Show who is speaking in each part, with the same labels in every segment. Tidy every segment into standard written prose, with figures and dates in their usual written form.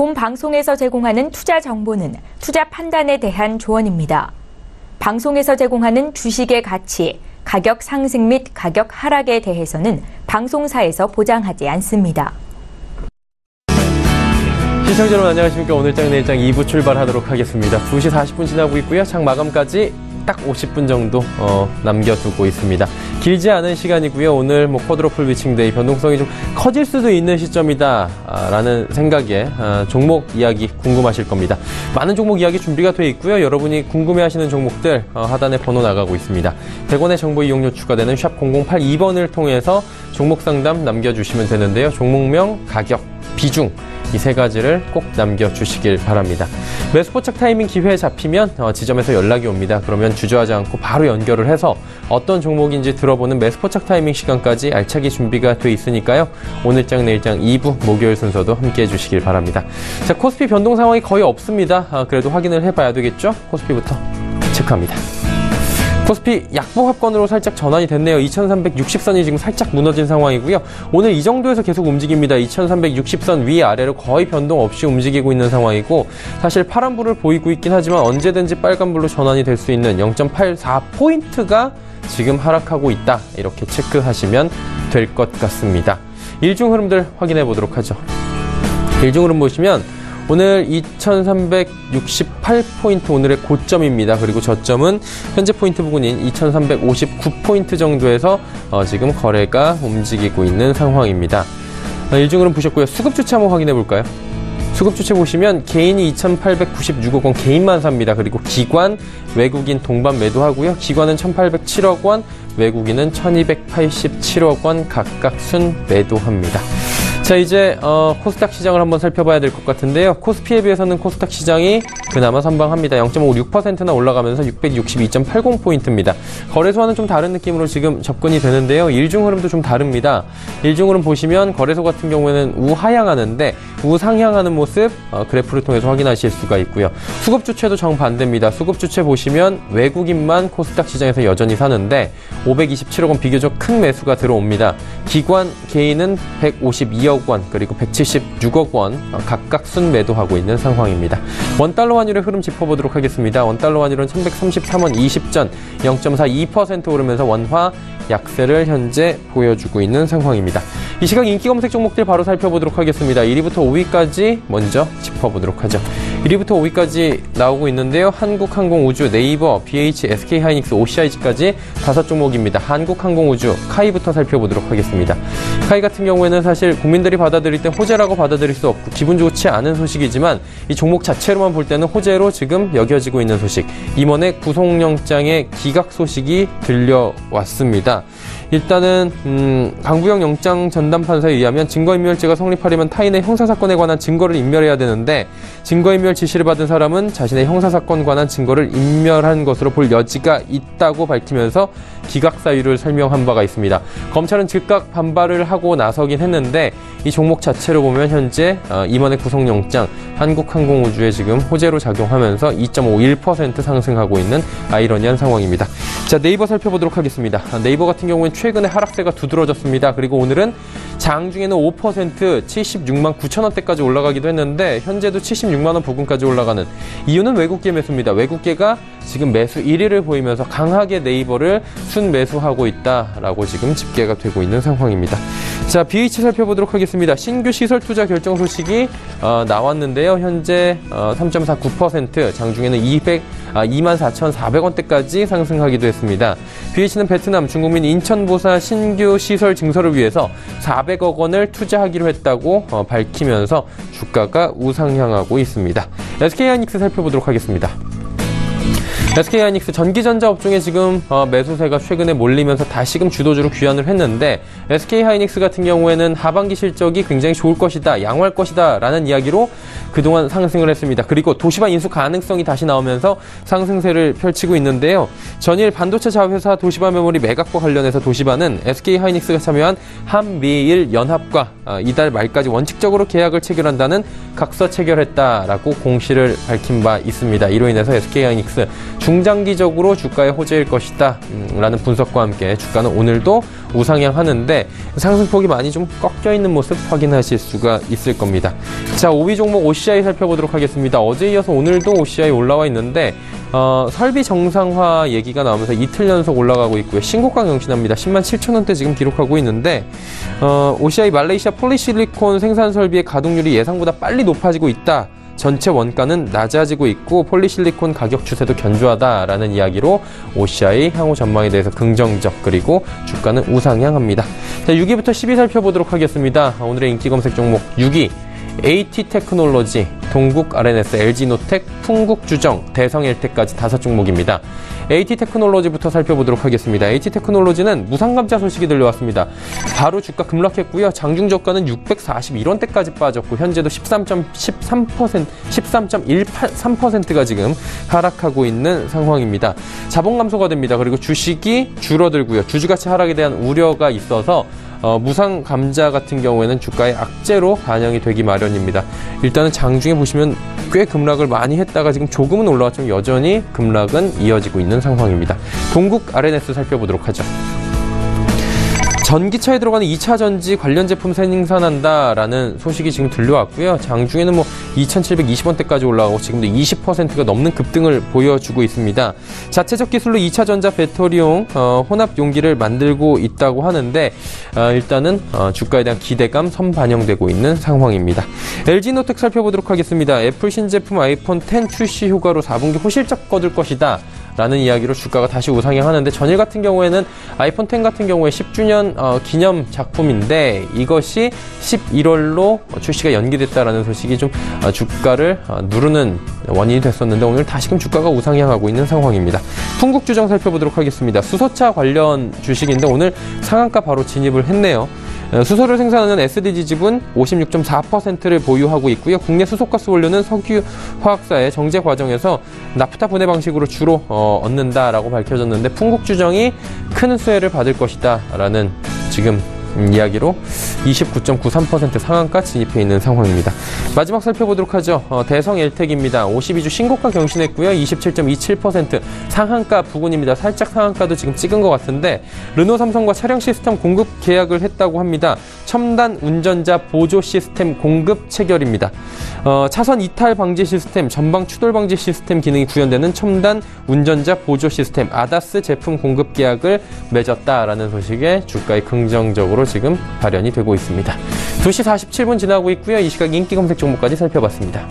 Speaker 1: 본 방송에서 제공하는 투자 정보는 투자 판단에 대한 조언입니다. 방송에서 제공하는 주식의 가치, 가격 상승 및 가격 하락에 대해서는 방송사에서 보장하지 않습니다.
Speaker 2: 시청자 여러분 안녕하십니까. 오늘장 내일장 2부 출발하도록 하겠습니다. 2시 40분 지나고 있고요. 장 마감까지 딱 50분 정도 남겨두고 있습니다. 길지 않은 시간이고요. 오늘 쿼드러플 위칭데이 변동성이 좀 커질 수도 있는 시점이다 라는 생각에 종목 이야기 궁금하실 겁니다. 많은 종목 이야기 준비가 되어 있고요. 여러분이 궁금해하시는 종목들 하단에 번호 나가고 있습니다. 100원의 정보 이용료 추가되는 샵 0082번을 통해서 종목 상담 남겨주시면 되는데요. 종목명, 가격, 비중 이 세 가지를 꼭 남겨주시길 바랍니다. 매수 포착 타이밍 기회에 잡히면 지점에서 연락이 옵니다. 그러면 주저하지 않고 바로 연결을 해서 어떤 종목인지 들어보는 매수 포착 타이밍 시간까지 알차게 준비가 돼 있으니까요. 오늘장 내일장 2부 목요일 순서도 함께해 주시길 바랍니다. 자, 코스피 변동 상황이 거의 없습니다. 그래도 확인을 해봐야 되겠죠? 코스피부터 체크합니다. 코스피 약보합권으로 살짝 전환이 됐네요. 2360선이 지금 살짝 무너진 상황이고요. 오늘 이 정도에서 계속 움직입니다. 2360선 위아래로 거의 변동 없이 움직이고 있는 상황이고, 사실 파란불을 보이고 있긴 하지만 언제든지 빨간불로 전환이 될 수 있는 0.84포인트가 지금 하락하고 있다. 이렇게 체크하시면 될 것 같습니다. 일중 흐름들 확인해 보도록 하죠. 일중 흐름 보시면 오늘 2368포인트 오늘의 고점입니다. 그리고 저점은 현재 포인트 부근인 2359포인트 정도에서 지금 거래가 움직이고 있는 상황입니다. 일중으로 보셨고요. 수급주체 한번 확인해 볼까요? 수급주체 보시면 개인이 2896억 원 개인만 삽니다. 그리고 기관, 외국인 동반 매도하고요. 기관은 1807억 원, 외국인은 1287억 원 각각 순 매도합니다. 자, 이제 코스닥 시장을 한번 살펴봐야 될 것 같은데요. 코스피에 비해서는 코스닥 시장이 그나마 선방합니다. 0.56%나 올라가면서 662.80포인트입니다. 거래소와는 좀 다른 느낌으로 지금 접근이 되는데요. 일중 흐름도 좀 다릅니다. 일중 흐름 보시면 거래소 같은 경우에는 우하향하는데 우상향하는 모습 그래프를 통해서 확인하실 수가 있고요. 수급 주체도 정반대입니다. 수급 주체 보시면 외국인만 코스닥 시장에서 여전히 사는데 527억 원 비교적 큰 매수가 들어옵니다. 기관, 개인은 152억 원 그리고 176억 원 각각 순매도하고 있는 상황입니다. 원달러 환율의 흐름 짚어보도록 하겠습니다. 원달러 환율은 1133원 20전 0.42% 오르면서 원화 약세를 현재 보여주고 있는 상황입니다. 이 시각 인기 검색 종목들 바로 살펴보도록 하겠습니다. 1위부터 5위까지 먼저 짚어보도록 하죠. 1위부터 5위까지 나오고 있는데요. 한국항공우주, 네이버, BH, SK하이닉스, OCIG까지 5종목입니다. 한국항공우주, 카이부터 살펴보도록 하겠습니다. 카이 같은 경우에는 사실 국민들이 받아들일 때 호재라고 받아들일 수 없고 기분 좋지 않은 소식이지만 이 종목 자체로만 볼 때는 호재로 지금 여겨지고 있는 소식. 임원의 구속영장의 기각 소식이 들려왔습니다. 일단은 강구형 영장 전담판사에 의하면 증거인멸죄가 성립하려면 타인의 형사사건에 관한 증거를 인멸해야 되는데 증거인멸 지시를 받은 사람은 자신의 형사사건에 관한 증거를 인멸한 것으로 볼 여지가 있다고 밝히면서 기각 사유를 설명한 바가 있습니다. 검찰은 즉각 반발을 하고 나서긴 했는데 이 종목 자체로 보면 현재 임원의 구속영장 한국항공우주에 지금 호재로 작용하면서 2.51% 상승하고 있는 아이러니한 상황입니다. 자, 네이버 살펴보도록 하겠습니다. 네이버 같은 경우는 최근에 하락세가 두드러졌습니다. 그리고 오늘은 장중에는 5% 76만 9천 원대까지 올라가기도 했는데 현재도 76만 원 부근까지 올라가는 이유는 외국계 매수입니다. 외국계가 지금 매수 1위를 보이면서 강하게 네이버를 순매수하고 있다라고 지금 집계가 되고 있는 상황입니다. 자, BH 살펴보도록 하겠습니다. 신규 시설 투자 결정 소식이 나왔는데요. 현재 3.49% 장중에는 24,400원대까지 상승하기도 했습니다. BH는 베트남, 중국민 인천보사 신규 시설 증설을 위해서 400억 원을 투자하기로 했다고 밝히면서 주가가 우상향하고 있습니다. SK하이닉스 살펴보도록 하겠습니다. SK하이닉스 전기전자 업종에 지금 매수세가 최근에 몰리면서 다시금 주도주로 귀환을 했는데 SK하이닉스 같은 경우에는 하반기 실적이 굉장히 좋을 것이다, 양호할 것이다 라는 이야기로 그동안 상승을 했습니다. 그리고 도시바 인수 가능성이 다시 나오면서 상승세를 펼치고 있는데요. 전일 반도체 자회사 도시바 메모리 매각과 관련해서 도시바는 SK하이닉스가 참여한 한미일 연합과 이달 말까지 원칙적으로 계약을 체결한다는 각서 체결했다라고 공시를 밝힌 바 있습니다. 이로 인해서 SK하이닉스 중장기적으로 주가의 호재일 것이다 라는 분석과 함께 주가는 오늘도 우상향하는데 상승폭이 많이 좀 꺾여있는 모습 확인하실 수가 있을 겁니다. 자, 5위 종목 OCI 살펴보도록 하겠습니다. 어제 이어서 오늘도 OCI 올라와 있는데 설비 정상화 얘기가 나오면서 이틀 연속 올라가고 있고요. 신고가 경신합니다. 10만 7천 원대 지금 기록하고 있는데 OCI 말레이시아 폴리실리콘 생산 설비의 가동률이 예상보다 빨리 높아지고 있다. 전체 원가는 낮아지고 있고 폴리실리콘 가격 추세도 견조하다라는 이야기로 OCI 향후 전망에 대해서 긍정적, 그리고 주가는 우상향합니다. 자, 6위부터 10위 살펴보도록 하겠습니다. 오늘의 인기 검색 종목 6위 AT테크놀로지, 동국 RNS, LG노텍, 풍국주정, 대성일텍까지 5종목입니다. AT테크놀로지부터 살펴보도록 하겠습니다. AT테크놀로지는 무상감자 소식이 들려왔습니다. 바로 주가 급락했고요. 장중 저가는 641원대까지 빠졌고 현재도 13.13%가 지금 하락하고 있는 상황입니다. 자본 감소가 됩니다. 그리고 주식이 줄어들고요. 주주가치 하락에 대한 우려가 있어서 무상 감자 같은 경우에는 주가의 악재로 반영이 되기 마련입니다. 일단은 장중에 보시면 꽤 급락을 많이 했다가 지금 조금은 올라왔지만 여전히 급락은 이어지고 있는 상황입니다. 동국 RNS 살펴보도록 하죠. 전기차에 들어가는 2차 전지 관련 제품 생산한다라는 소식이 지금 들려왔고요. 장중에는 2,720원대까지 올라가고 지금도 20%가 넘는 급등을 보여주고 있습니다. 자체적 기술로 2차 전자 배터리용 혼합 용기를 만들고 있다고 하는데 일단은 주가에 대한 기대감 선반영되고 있는 상황입니다. LG노텍 살펴보도록 하겠습니다. 애플 신제품 아이폰 10 출시 효과로 4분기 호실적 거둘 것이다 라는 이야기로 주가가 다시 우상향하는데, 전일 같은 경우에는 아이폰 10 같은 경우에 10주년 기념 작품인데 이것이 11월로 출시가 연기됐다라는 소식이 좀 주가를 누르는 원인이 됐었는데 오늘 다시금 주가가 우상향하고 있는 상황입니다. 풍국주정 살펴보도록 하겠습니다. 수소차 관련 주식인데 오늘 상한가 바로 진입을 했네요. 수소를 생산하는 SDG 지분 56.4%를 보유하고 있고요. 국내 수소가스 원료는 석유화학사의 정제 과정에서 나프타 분해 방식으로 주로 얻는다라고 밝혀졌는데 풍국주정이 큰 수혜를 받을 것이다 라는 지금 이야기로 29.93% 상한가 진입해 있는 상황입니다. 마지막 살펴보도록 하죠. 대성엘텍입니다. 52주 신고가 경신했고요. 27.27% 상한가 부근입니다. 살짝 상한가도 지금 찍은 것 같은데 르노 삼성과 차량 시스템 공급 계약을 했다고 합니다. 첨단 운전자 보조 시스템 공급 체결입니다. 차선 이탈 방지 시스템, 전방 추돌 방지 시스템 기능이 구현되는 첨단 운전자 보조 시스템 아다스 제품 공급 계약을 맺었다라는 소식에 주가에 긍정적으로 지금 발현이 되고 있습니다. 2시 47분 지나고 있고요. 이 시각 인기 검색 종목까지 살펴봤습니다.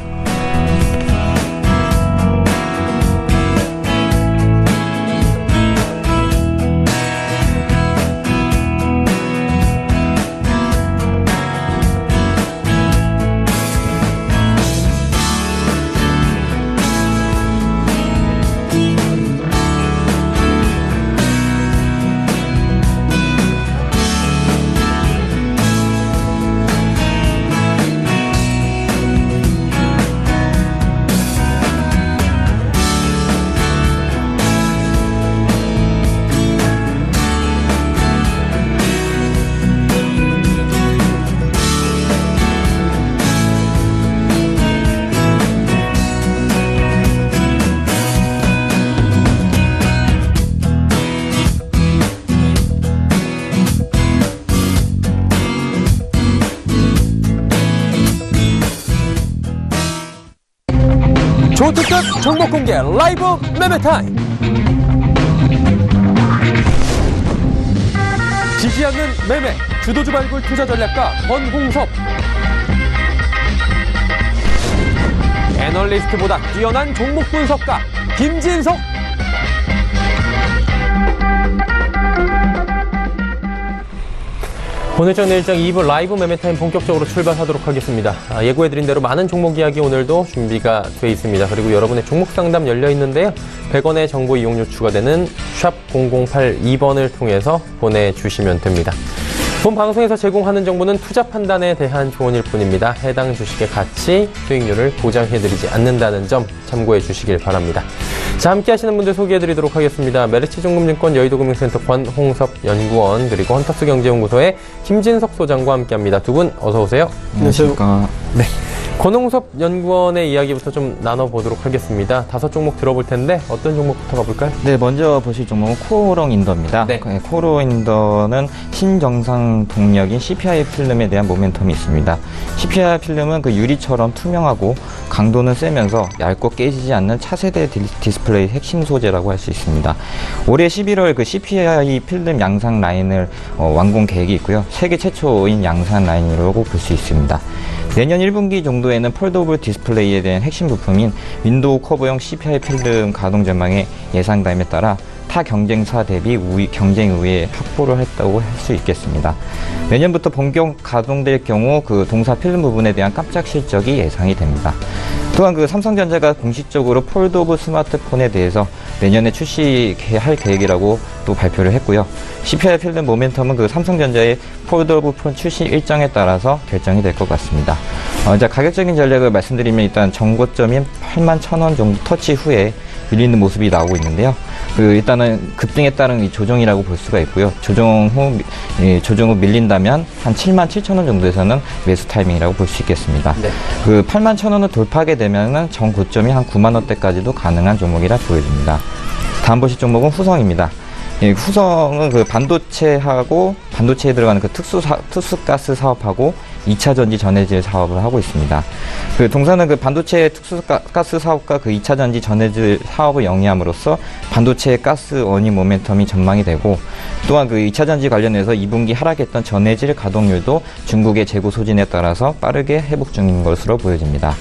Speaker 2: 초특급 종목 공개 라이브 매매 타임. 지지 않는 매매 주도주 발굴 투자 전략가 권홍섭. 애널리스트보다 뛰어난 종목 분석가 김진석. 오늘 정내일장 2부 라이브 매매타임 본격적으로 출발하도록 하겠습니다. 예고해드린 대로 많은 종목 이야기 오늘도 준비가 돼 있습니다. 그리고 여러분의 종목 상담 열려 있는데요. 100원의 정보 이용료 추가되는 샵 0082번을 통해서 보내주시면 됩니다. 본 방송에서 제공하는 정보는 투자 판단에 대한 조언일 뿐입니다. 해당 주식의 가치, 수익률을 보장해드리지 않는다는 점 참고해 주시길 바랍니다. 자, 함께 하시는 분들 소개해드리도록 하겠습니다. 메리츠증권증권 여의도금융센터 권홍섭 연구원, 그리고 헌터스 경제연구소의 김진석 소장과 함께합니다. 두 분 어서 오세요.
Speaker 3: 안녕하십니까.
Speaker 2: 네. 권홍섭 연구원의 이야기부터 좀 나눠보도록 하겠습니다. 5종목 들어볼 텐데 어떤 종목부터 가볼까요?
Speaker 3: 네, 먼저 보실 종목은 코오롱인더입니다.
Speaker 2: 네.
Speaker 3: 코오롱인더는 신정상 동력인 CPI 필름에 대한 모멘텀이 있습니다. CPI 필름은 그 유리처럼 투명하고 강도는 세면서 얇고 깨지지 않는 차세대 디스플레이 핵심 소재라고 할 수 있습니다. 올해 11월 그 CPI 필름 양산 라인을 완공 계획이 있고요. 세계 최초인 양산 라인이라고 볼 수 있습니다. 내년 1분기 정도에는 폴더블 디스플레이에 대한 핵심 부품인 윈도우 커버용 CPI 필름 가동 전망의 예상됨에 따라 타 경쟁사 대비 경쟁 우위에 확보를 했다고 할 수 있겠습니다. 내년부터 본격 가동될 경우 그 동사 필름 부분에 대한 깜짝 실적이 예상이 됩니다. 또한 그 삼성전자가 공식적으로 폴더블 스마트폰에 대해서 내년에 출시할 계획이라고 또 발표를 했고요. CPI 필름 모멘텀은 그 삼성전자의 폴더블 폰 출시 일정에 따라서 결정이 될 것 같습니다. 이제 가격적인 전략을 말씀드리면 일단 정고점인 81,000원 정도 터치 후에 밀리는 모습이 나오고 있는데요. 일단은 급등에 따른 이 조정이라고 볼 수가 있고요. 조정 후 밀린다면 한 77,000원 정도에서는 매수 타이밍이라고 볼 수 있겠습니다.
Speaker 2: 네.
Speaker 3: 81,000원을 돌파하게 되면은 전 고점이 한 9만원대까지도 가능한 종목이라 보여집니다. 다음 보실 종목은 후성입니다. 후성은 그 반도체에 들어가는 그 특수가스 사업하고 2차 전지 전해질 사업을 하고 있습니다. 동사는 그 반도체 특수가스 사업과 그 2차 전지 전해질 사업을 영위함으로써 반도체 가스 원인 모멘텀이 전망이 되고, 또한 그 2차 전지 관련해서 2분기 하락했던 전해질 가동률도 중국의 재고 소진에 따라서 빠르게 회복 중인 것으로 보여집니다.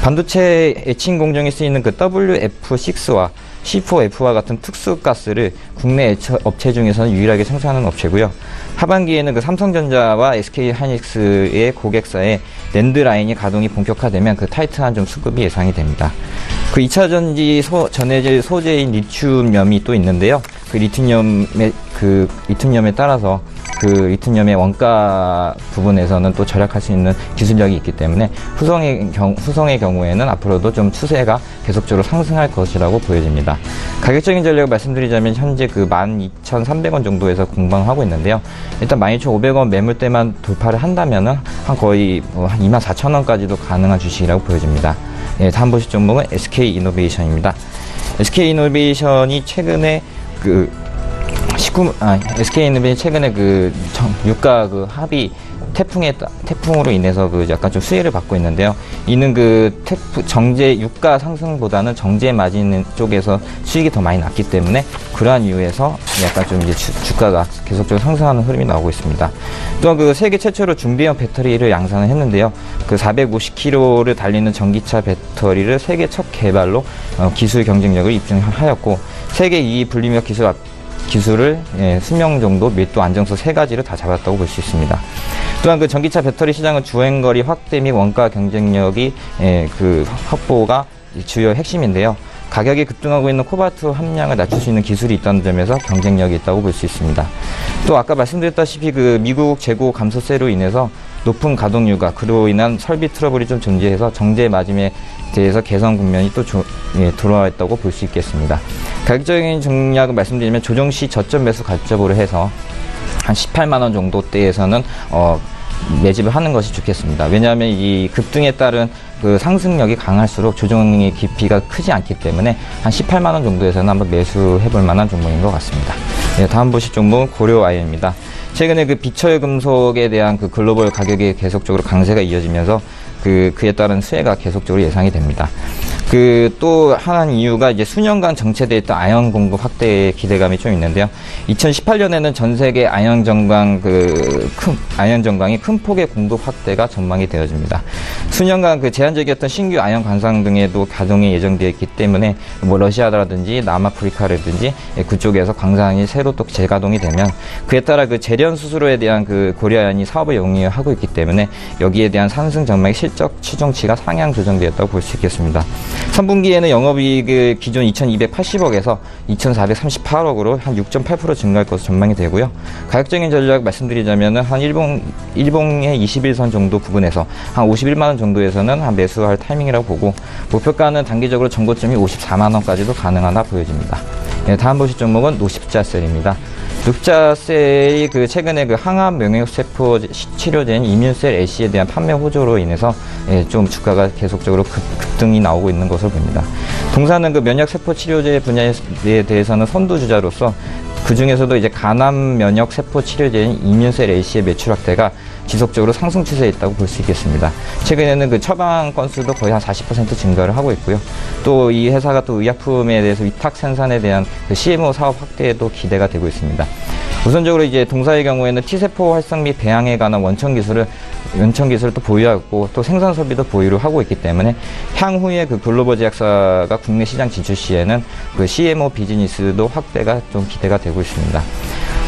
Speaker 3: 반도체 에칭 공정에 쓰이는 그 WF6와 C4F와 같은 특수가스를 국내 업체 중에서는 유일하게 생산하는 업체고요. 하반기에는 그 삼성전자와 SK하이닉스의 고객사의 낸드 라인이 가동이 본격화되면 그 타이트한 좀 수급이 예상이 됩니다. 그 2차 전지 전해질 소재인 리튬염이 또 있는데요. 리튬염에 따라서 리튬염의 원가 부분에서는 또 절약할 수 있는 기술력이 있기 때문에 후성의 경우에는 앞으로도 좀 추세가 계속적으로 상승할 것이라고 보여집니다. 가격적인 전략을 말씀드리자면 현재 12,300원 정도에서 공방하고 있는데요. 일단 12,500원 매물대만 돌파를 한다면은 거의 24,000원까지도 가능한 주식이라고 보여집니다. 다음 보실 종목은 SK이노베이션입니다. SK이노베이션이 최근에 최근에 유가 합의 태풍으로 인해서 약간 좀 수혜를 받고 있는데요. 이는 유가 상승보다는 정제 마진 쪽에서 수익이 더 많이 났기 때문에 그러한 이유에서 약간 좀 이제 주가가 계속적으로 상승하는 흐름이 나오고 있습니다. 또한 세계 최초로 중대형 배터리를 양산을 했는데요. 450km를 달리는 전기차 배터리를 세계 첫 개발로 기술 경쟁력을 입증하였고, 세계 2위 분리막 기술을 수명 정도, 밀도, 안정성 3가지를 다 잡았다고 볼 수 있습니다. 또한 전기차 배터리 시장은 주행거리 확대 및 원가 경쟁력이 확보가 주요 핵심인데요. 가격이 급등하고 있는 코발트 함량을 낮출 수 있는 기술이 있다는 점에서 경쟁력이 있다고 볼 수 있습니다. 또 아까 말씀드렸다시피 미국 재고 감소세로 인해서 높은 가동률과 그로 인한 설비 트러블이 좀 존재해서 정제 마진에 대해서 개선 국면이 또 들어와 있다고 볼 수 있겠습니다. 가격적인 전략을 말씀드리면 조정 시 저점 매수 관점으로 해서 한 18만원 정도대에서는 매집을 하는 것이 좋겠습니다. 왜냐하면 이 급등에 따른 상승력이 강할수록 조정의 깊이가 크지 않기 때문에 한 18만원 정도에서는 한번 매수해 볼 만한 종목인 것 같습니다. 다음 보실 종목은 고려아연입니다. 최근에 비철 금속에 대한 글로벌 가격이 계속적으로 강세가 이어지면서 그에 따른 수혜가 계속적으로 예상이 됩니다. 또 하나는 이유가 이제 수년간 정체되어 있던 아연 공급 확대의 기대감이 좀 있는데요. 2018년에는 전 세계 아연 전광이 큰 폭의 공급 확대가 전망이 되어집니다. 수년간 제한적이었던 신규 아연 관상 등에도 가동이 예정되어 있기 때문에 러시아라든지 남아프리카라든지 그쪽에서 광산이 새로 또 재가동이 되면 그에 따라 재련 수수료에 대한 고려아연이 사업을 영위하고 있기 때문에 여기에 대한 상승 전망의 실적 추정치가 상향 조정되었다고 볼 수 있겠습니다. 3분기에는 영업이익을 기존 2,280억에서 2,438억으로 한 6.8% 증가할 것으로 전망이 되고요. 가격적인 전략 말씀드리자면은 한 일봉의 21선 정도 부근에서 한 51만원 정도에서는 한 매수할 타이밍이라고 보고, 목표가는 단기적으로 전고점이 54만원까지도 가능하다 보여집니다. 다음 보실 종목은 노십자셀입니다. 눕자셀이 그 최근에 그 항암 면역세포 치료제인 이뮨셀 애쉬에 대한 판매 호조로 인해서 좀 주가가 계속적으로 급등이 나오고 있는 것으로 보입니다. 동사는 그 면역세포 치료제 분야에 대해서는 선두주자로서 그 중에서도 이제 간암 면역 세포 치료제인 이뮨셀 A씨의 매출 확대가 지속적으로 상승 추세에 있다고 볼 수 있겠습니다. 최근에는 그 처방 건수도 거의 한 40% 증가를 하고 있고요. 또 이 회사가 또 의약품에 대해서 위탁 생산에 대한 그 CMO 사업 확대에도 기대가 되고 있습니다. 우선적으로 이제 동사의 경우에는 T세포 활성 및 배양에 관한 원천 기술을 또 보유하고 또 생산 설비도 보유를 하고 있기 때문에 향후에 그 글로벌 제약사가 국내 시장 진출 시에는 그 CMO 비즈니스도 확대가 좀 기대가 되고 있습니다.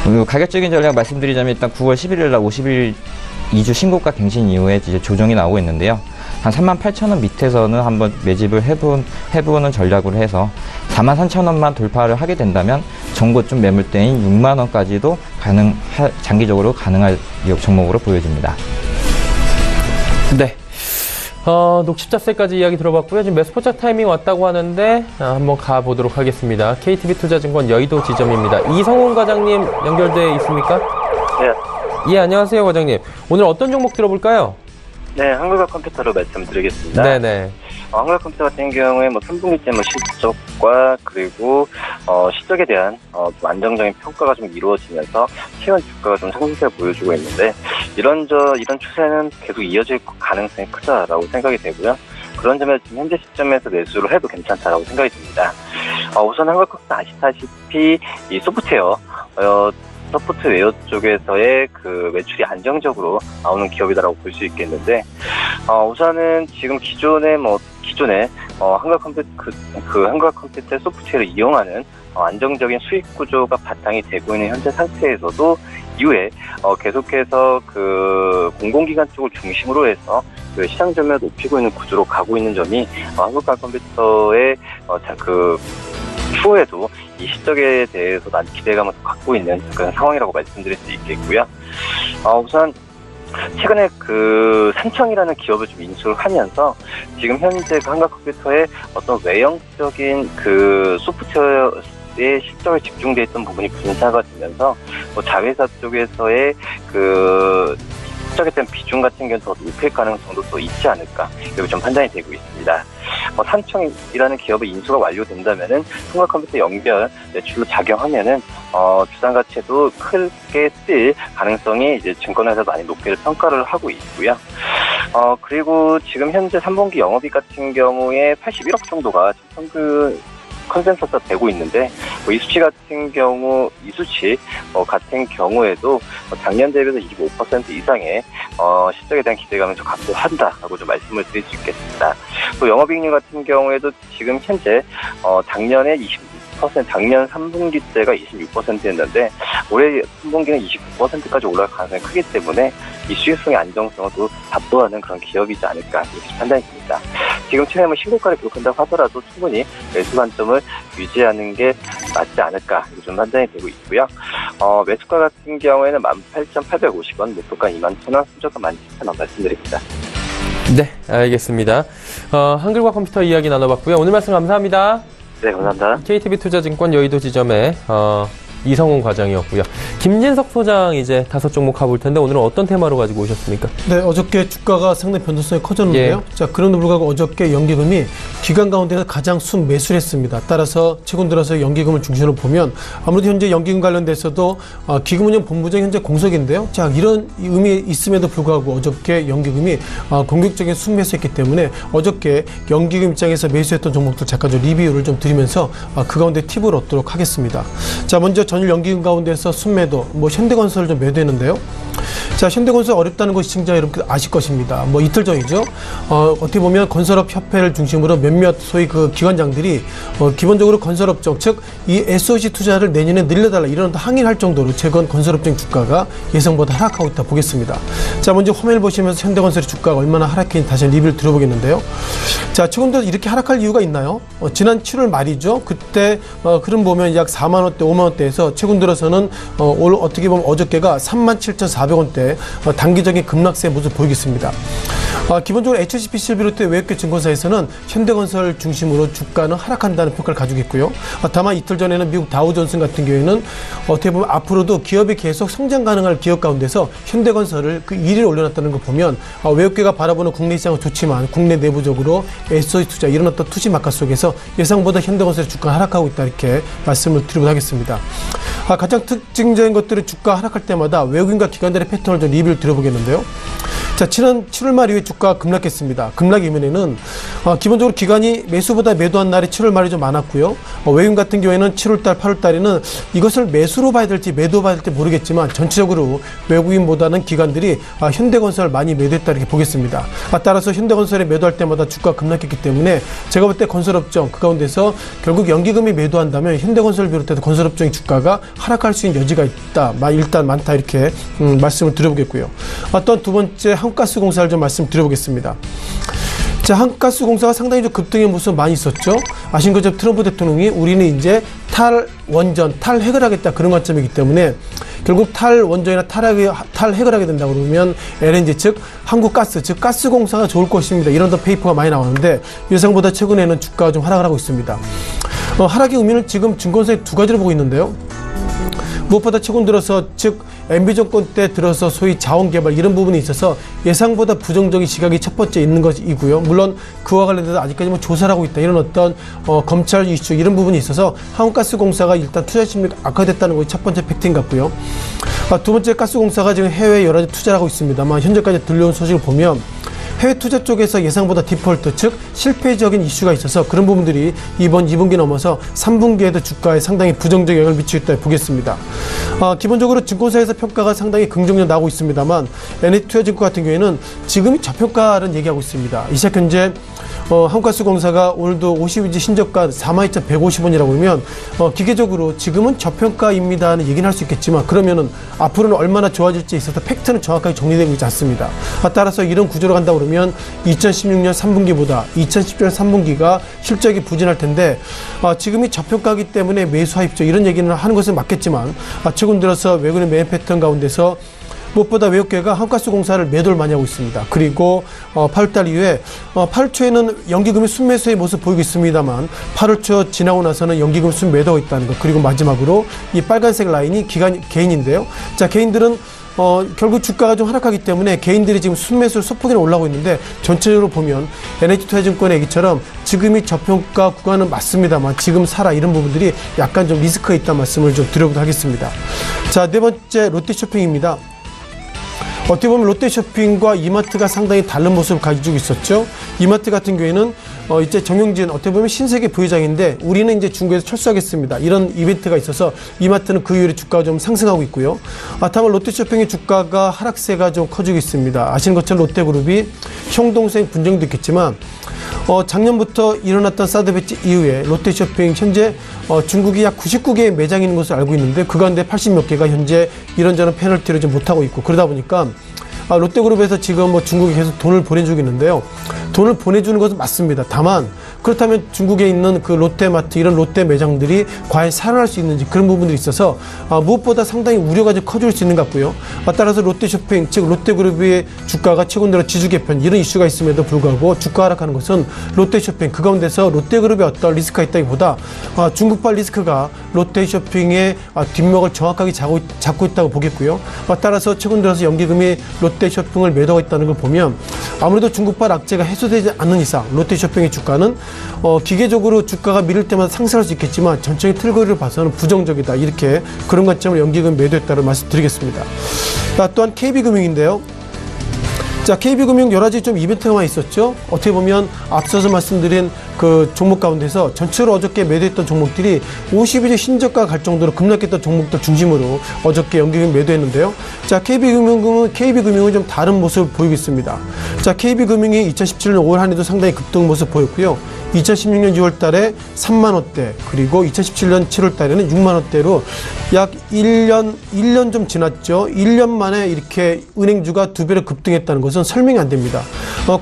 Speaker 3: 그리고 가격적인 전략 말씀드리자면 일단 9월 11일 날 50일 2주 신고가 갱신 이후에 이제 조정이 나오고 있는데요. 한 38,000원 밑에서는 한번 매집을 해보는 전략으로 해서 43,000원만 돌파를 하게 된다면 전고점 매물대인 6만원까지도 장기적으로 가능할 종목으로 보여집니다.
Speaker 2: 네. 녹십자세까지 이야기 들어봤고요. 지금 매수포착 타이밍 왔다고 하는데 한번 가보도록 하겠습니다. KTB투자증권 여의도 지점입니다. 이성훈 과장님 연결돼 있습니까?
Speaker 4: 네.
Speaker 2: 예, 안녕하세요 과장님. 오늘 어떤 종목 들어볼까요?
Speaker 4: 네, 한글과 컴퓨터로 말씀드리겠습니다.
Speaker 2: 네네.
Speaker 4: 한글과 컴퓨터 같은 경우에 3분기 때 실적과 그리고 실적에 대한 안정적인 평가가 좀 이루어지면서 최근 주가가 좀 상승세를 보여주고 있는데 이런 추세는 계속 이어질 가능성이 크다라고 생각이 되고요. 그런 점에서 지금 현재 시점에서 매수를 해도 괜찮다라고 생각이 듭니다. 우선 한글과 컴퓨터 아시다시피 이 소프트웨어 소프트웨어 쪽에서의 그 매출이 안정적으로 나오는 기업이다라고 볼 수 있겠는데, 우선은 지금 기존에 한글 컴퓨터 소프트웨어를 이용하는 안정적인 수익 구조가 바탕이 되고 있는 현재 상태에서도 이후에 계속해서 그 공공기관 쪽을 중심으로 해서 그 시장 점유율을 높이고 있는 구조로 가고 있는 점이 한글 컴퓨터의 추후에도 이 실적에 대해서 난 기대감을 갖고 있는 그런 상황이라고 말씀드릴 수 있겠고요. 우선 최근에 그 산청이라는 기업을 좀 인수를 하면서 지금 현재 그 한국컴퓨터의 어떤 외형적인 그 소프트웨어의 실적에 집중되어 있던 부분이 분사가 되면서 자회사 쪽에서의 그 실적에 대한 비중 같은 경우는 더 높일 가능성도 또 있지 않을까 이렇게 좀 판단이 되고 있습니다. 산청이라는 기업의 인수가 완료된다면은 한국컴퓨터 연결 매출로 작용하면은 주당 가치도 크게 뛸 가능성이 이제 증권회사 많이 높게 평가를 하고 있고요. 그리고 지금 현재 3분기 영업이익 같은 경우에 81억 정도가 평균 컨센서스가 되고 있는데 이 수치 같은 경우에도 작년 대비해서 25% 이상의 실적에 대한 기대감을 좀 갖고 한다라고 좀 말씀을 드릴 수 있겠습니다. 또 영업이익률 같은 경우에도 지금 현재 작년 3분기 때가 26%였는데 올해 3분기는 29%까지 올라갈 가능성이 크기 때문에 이 수익성의 안정성을 또 답보하는 그런 기업이지 않을까 이렇게 판단이 듭니다. 지금 최근에 신고가를 기록한다고 하더라도 충분히 매수 관점을 유지하는 게 맞지 않을까 이렇게 좀 판단이 되고 있고요. 매수가 같은 경우에는 18,850원, 목표가 21,000원, 순저가 17,000원 말씀드립니다.
Speaker 2: 네, 알겠습니다. 한글과 컴퓨터 이야기 나눠봤고요. 오늘 말씀 감사합니다.
Speaker 4: 네, 감사합니다.
Speaker 2: KTB투자증권 여의도 지점의 이성훈 과장이었고요. 김진석 소장 이제 5종목 가볼 텐데 오늘은 어떤 테마로 가지고 오셨습니까?
Speaker 5: 네, 어저께 주가가 상당히 변동성이 커졌는데요. 자, 그럼에도 불구하고 어저께 연기금이 기관 가운데서 가장 순매수를 했습니다. 따라서 최근 들어서 연기금을 중심으로 보면 아무래도 현재 연기금 관련돼서도 기금운용 본부장 현재 공석인데요. 자, 이런 의미 있음에도 불구하고 어저께 연기금이 공격적인 순매수했기 때문에 어저께 연기금 입장에서 매수했던 종목들 잠깐 좀 리뷰를 좀 드리면서 그 가운데 팁을 얻도록 하겠습니다. 자, 먼저 전일 연기금 가운데서 순매도, 현대건설을 좀 매도했는데요. 자, 현대건설 어렵다는 거 시청자 여러분 아실 것입니다. 이틀 전이죠. 어떻게 보면 건설업협회를 중심으로 몇몇 소위 그 기관장들이 기본적으로 건설업종, 즉 이 SOC 투자를 내년에 늘려달라 이런 항의를 할 정도로 최근 건설업종 주가가 예상보다 하락하고 있다 보겠습니다. 자, 먼저 화면을 보시면서 현대건설의 주가가 얼마나 하락했는지 다시 리뷰를 들어보겠는데요. 자, 최근 들어 이렇게 하락할 이유가 있나요? 지난 7월 말이죠. 그때 흐름 보면 약 4만원대, 5만원대에서 최근 들어서는 오늘 어떻게 보면 어저께가 37,400원대 단기적인 급락세 모습 보이겠습니다. 기본적으로 HSBC를 비롯해 외국계 증권사에서는 현대건설 중심으로 주가는 하락한다는 평가를 가지고 있고요. 다만 이틀 전에는 미국 다우존스 같은 경우에는 어떻게 보면 앞으로도 기업이 계속 성장 가능할 기업 가운데서 현대건설을 그 1위를 올려놨다는 거 보면 외국계가 바라보는 국내 시장은 좋지만 국내 내부적으로 SOE 투자 이런 어떤 투시 마카 속에서 예상보다 현대건설의 주가가 하락하고 있다 이렇게 말씀을 드리도록 하겠습니다. 가장 특징적인 것들이 주가 하락할 때마다 외국인과 기관들의 패턴을 좀 리뷰를 드려보겠는데요. 자, 7월 말 이후에 주가가 급락했습니다. 급락 이면에는 기본적으로 기관이 매수보다 매도한 날이 7월 말이 좀 많았고요. 외국인 같은 경우에는 7월달, 8월달에는 이것을 매수로 봐야 될지 매도 봐야 될지 모르겠지만 전체적으로 외국인보다는 기관들이 현대건설을 많이 매도했다 이렇게 보겠습니다. 따라서 현대건설에 매도할 때마다 주가가 급락했기 때문에 제가 볼 때 건설업종 그 가운데서 결국 연기금이 매도한다면 현대건설을 비롯해서 건설업종의 주가가 하락할 수 있는 여지가 있다. 일단 많다 이렇게 말씀을 드려보겠고요. 또한 두 번째 한국가스공사를 좀 말씀드려보겠습니다. 자, 한국가스공사가 상당히 좀 급등의 모습 많이 있었죠. 아신 것처럼 트럼프 대통령이 우리는 이제 탈원전, 탈핵을 하겠다 그런 관점이기 때문에 결국 탈원전이나 탈핵을 하게 된다고 그러면 LNG 즉 한국가스 즉 가스공사가 좋을 것입니다. 이런 페이퍼가 많이 나오는데 예상보다 최근에는 주가가 좀 하락을 하고 있습니다. 하락의 의미는 지금 증권사에 두 가지로 보고 있는데요. 무엇보다 최근 들어서 즉 MB정권 때 들어서 소위 자원개발 이런 부분이 있어서 예상보다 부정적인 시각이 첫 번째 있는 것이고요. 물론 그와 관련해서 아직까지 조사를 하고 있다 이런 어떤 검찰 이슈 이런 부분이 있어서 한국가스공사가 일단 투자 심리가 악화됐다는 것이 첫 번째 팩트인 것 같고요. 두 번째 가스공사가 지금 해외에 여러 가지 투자를 하고 있습니다만 현재까지 들려온 소식을 보면 해외 투자 쪽에서 예상보다 디폴트, 즉 실패적인 이슈가 있어서 그런 부분들이 이번 2분기 넘어서 3분기에도 주가에 상당히 부정적 영향을 미치고 있다 보겠습니다. 기본적으로 증권사에서 평가가 상당히 긍정적으로 나오고 있습니다만 NH투자증권 같은 경우에는 지금이 저평가를 얘기하고 있습니다. 이 시각 현재 한국가스공사가 오늘도 52주 신저가 42,150원이라고 하면 기계적으로 지금은 저평가입니다 하는 얘기는 할 수 있겠지만 그러면은 앞으로는 얼마나 좋아질지에 있어서 팩트는 정확하게 정리되고 있지 않습니다. 따라서 이런 구조로 간다고 그러면 2016년 3분기보다 2017년 3분기가 실적이 부진할 텐데 지금이 저평가이기 때문에 매수하입죠 이런 얘기는 하는 것은 맞겠지만 최근 들어서 외국인 매매 패턴 가운데서 무엇보다 외국계가 한국가스공사를 매도를 많이 하고 있습니다. 그리고 8월달 이후에 8월초에는 연기금이 순매수의 모습 보이고 있습니다만 8월초 지나고 나서는 연기금 순매도가 있다는 것 그리고 마지막으로 이 빨간색 라인이 개인인데요. 자, 개인들은 결국 주가가 좀 하락하기 때문에 개인들이 지금 순매수를 소폭이나 올라오고 있는데 전체적으로 보면 NH투자증권의 얘기처럼 지금이 저평가 구간은 맞습니다만 지금 사라 이런 부분들이 약간 좀 리스크가 있다는 말씀을 좀 드려보도록 하겠습니다. 자, 네 번째 롯데쇼핑입니다. 어떻게 보면 롯데쇼핑과 이마트가 상당히 다른 모습을 가지고 있었죠. 이마트 같은 경우에는 이제 정영진 어떻게 보면 신세계 부회장인데 우리는 이제 중국에서 철수하겠습니다. 이런 이벤트가 있어서 이마트는 그 이후에 주가가 좀 상승하고 있고요. 다만 롯데쇼핑의 주가가 하락세가 좀 커지고 있습니다. 아시는 것처럼 롯데그룹이 형동생 분쟁도 있겠지만 작년부터 일어났던 사드 배치 이후에 롯데쇼핑 현재 중국이 약 99개의 매장이 있는 것을 알고 있는데 그 가운데 80몇 개가 현재 이런저런 페널티를 좀 못하고 있고 그러다 보니까 롯데그룹에서 지금 중국에 계속 돈을 보내주고 있는데요. 돈을 보내주는 것은 맞습니다. 다만 그렇다면 중국에 있는 그 롯데마트 이런 롯데 매장들이 과연 살아날 수 있는지 그런 부분들이 있어서 무엇보다 상당히 우려가 좀 커질 수 있는 것 같고요. 따라서 롯데쇼핑 즉 롯데그룹의 주가가 최근 들어 지주 개편 이런 이슈가 있음에도 불구하고 주가 하락하는 것은 롯데쇼핑 그 가운데서 롯데그룹의 어떤 리스크가 있다기보다 중국발 리스크가 롯데쇼핑의 뒷목을 정확하게 잡고 있다고 보겠고요. 따라서 최근 들어서 연기금이 롯데쇼핑을 매도하고 있다는 걸 보면 아무래도 중국발 악재가 해소되지 않는 이상 롯데쇼핑의 주가는 기계적으로 주가가 밀릴 때마다 상승할 수 있겠지만 전체적인 틀거리를 봐서는 부정적이다 이렇게 그런 관점으로 연기금 매도했다는 말씀 드리겠습니다. 또한 KB금융인데요. 자, KB금융 여러 가지 좀 이벤트가 많이 있었죠. 어떻게 보면 앞서서 말씀드린 그 종목 가운데서 전체로 어저께 매도했던 종목들이 52주 신저가 갈 정도로 급락했던 종목들 중심으로 어저께 연기금 매도했는데요. 자, KB금융은 좀 다른 모습을 보이고 있습니다. 자, KB금융이 2017년 5월 한 해도 상당히 급등 모습 보였고요. 2016년 6월 달에 3만 원대 그리고 2017년 7월 달에는 6만 원대로 약 1년 좀 지났죠. 1년 만에 이렇게 은행주가 2배로 급등했다는 것은 설명이 안 됩니다.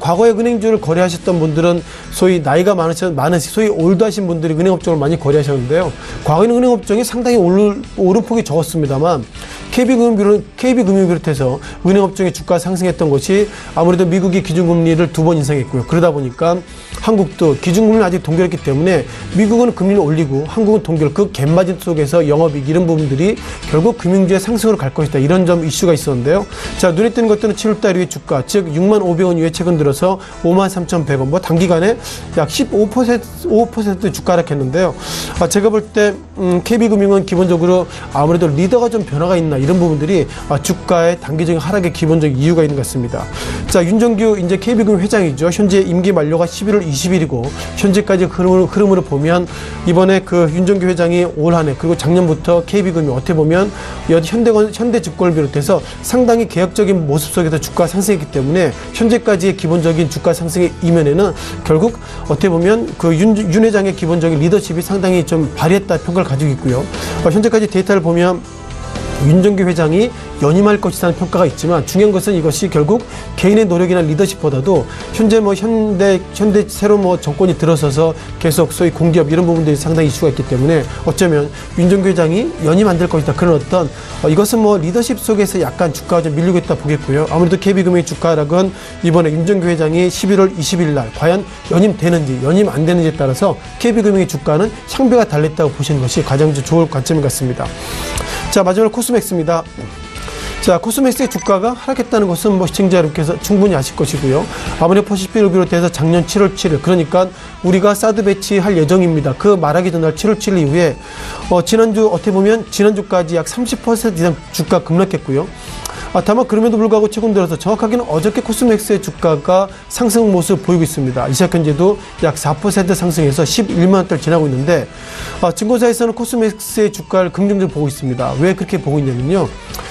Speaker 5: 과거에 은행주를 거래하셨던 분들은 소위 나이가 많으신 소위 올드하신 분들이 은행업종을 많이 거래하셨는데요. 과거에는 은행업종이 상당히 오름폭이 적었습니다만 KB금융 비롯해서 은행업종의 주가 상승했던 것이 아무래도 미국이 기준금리를 2번 인상했고요. 그러다 보니까 한국도 기준금리는 아직 동결했기 때문에 미국은 금리를 올리고 한국은 동결, 그 갭마진 속에서 영업이익 이런 부분들이 결국 금융주의 상승으로 갈 것이다. 이런 점 이슈가 있었는데요. 자, 눈에 띄는 것들은 7월달 이후의 주가, 즉 65,500원 이후에 최근 들어서 53,100원, 뭐 단기간에 약 15% 주가 하락했는데요. 제가 볼 때 KB금융은 기본적으로 아무래도 리더가 좀 변화가 있나 이런 부분들이 주가의 단기적인 하락의 기본적인 이유가 있는 것 같습니다. 자, 윤정규 이제 KB금융 회장이죠. 현재 임기 만료가 11월 20일이고 현재까지 흐름으로 보면 이번에 그 윤정규 회장이 올 한 해 그리고 작년부터 KB금융 어떻게 보면 현대증권을 비롯해서 상당히 개혁적인 모습 속에서 주가 상승했기 때문에 현재까지의 기본적인 주가 상승의 이면에는 결국 어떻게 보면 그 윤 회장의 기본적인 리더십이 상당히 좀 발휘했다 평가를 가지고 있고요. 현재까지 데이터를 보면 윤정규 회장이 연임할 것이라는 평가가 있지만 중요한 것은 이것이 결국 개인의 노력이나 리더십보다도 현재 현대 새로 정권이 들어서서 계속 소위 공기업 이런 부분들이 상당히 이슈가 있기 때문에 어쩌면 윤정규 회장이 연임 안 될 것이다. 그런 어떤 이것은 리더십 속에서 약간 주가가 좀 밀리고 있다 보겠고요. 아무래도 KB금융의 주가 하락은 이번에 윤정규 회장이 11월 20일 날 과연 연임되는지 연임 안 되는지에 따라서 KB금융의 주가는 향배가 달렸다고 보시는 것이 가장 좋을 관점인 것 같습니다. 자, 마지막으로 코스맥스입니다. 자, 코스맥스의 주가가 하락했다는 것은 시청자 여러분께서 충분히 아실 것이고요. 아무래도 퍼시픽을 비롯해서 작년 7월 7일, 그러니까 우리가 사드 배치할 예정입니다. 그 말하기 전날 7월 7일 이후에 지난주 어떻게 보면 지난주까지 약 30% 이상 주가 급락했고요. 다만 그럼에도 불구하고 최근 들어서 정확하게는 어저께 코스맥스의 주가가 상승 모습을 보이고 있습니다. 이 시각 현재도 약 4% 상승해서 11만 원대를 지나고 있는데 증권사에서는 코스맥스의 주가를 긍정적으로 보고 있습니다. 왜 그렇게 보고 있냐면요.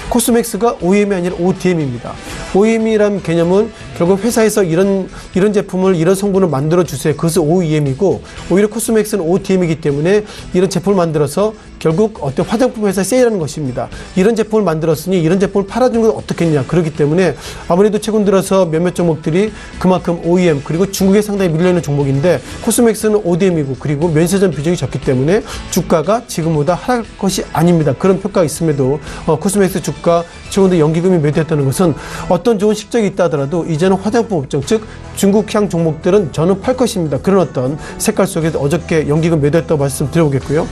Speaker 5: 코스맥스가 OEM이 아니라 ODM입니다. OEM이라는 개념은 결국 회사에서 이런 제품을 이런 성분을 만들어 주세요. 그것은 OEM이고 오히려 코스맥스는 ODM이기 때문에 이런 제품을 만들어서 결국 어떤 화장품 회사에 세일하는 것입니다. 이런 제품을 만들었으니 이런 제품을 팔아주는 건 어떻겠냐. 그렇기 때문에 아무래도 최근 들어서 몇몇 종목들이 그만큼 OEM 그리고 중국에 상당히 밀려있는 종목인데 코스맥스는 ODM이고 그리고 면세점 비중이 적기 때문에 주가가 지금보다 하락할 것이 아닙니다. 그런 평가가 있음에도 코스맥스 주가 최근에 연기금이 매도했다는 것은 어떤 좋은 실적이 있다 하더라도 이제는 화장품 업종 즉 중국향 종목들은 저는 팔 것입니다. 그런 어떤 색깔 속에서 어저께 연기금 매도했다고 말씀드려보겠고요.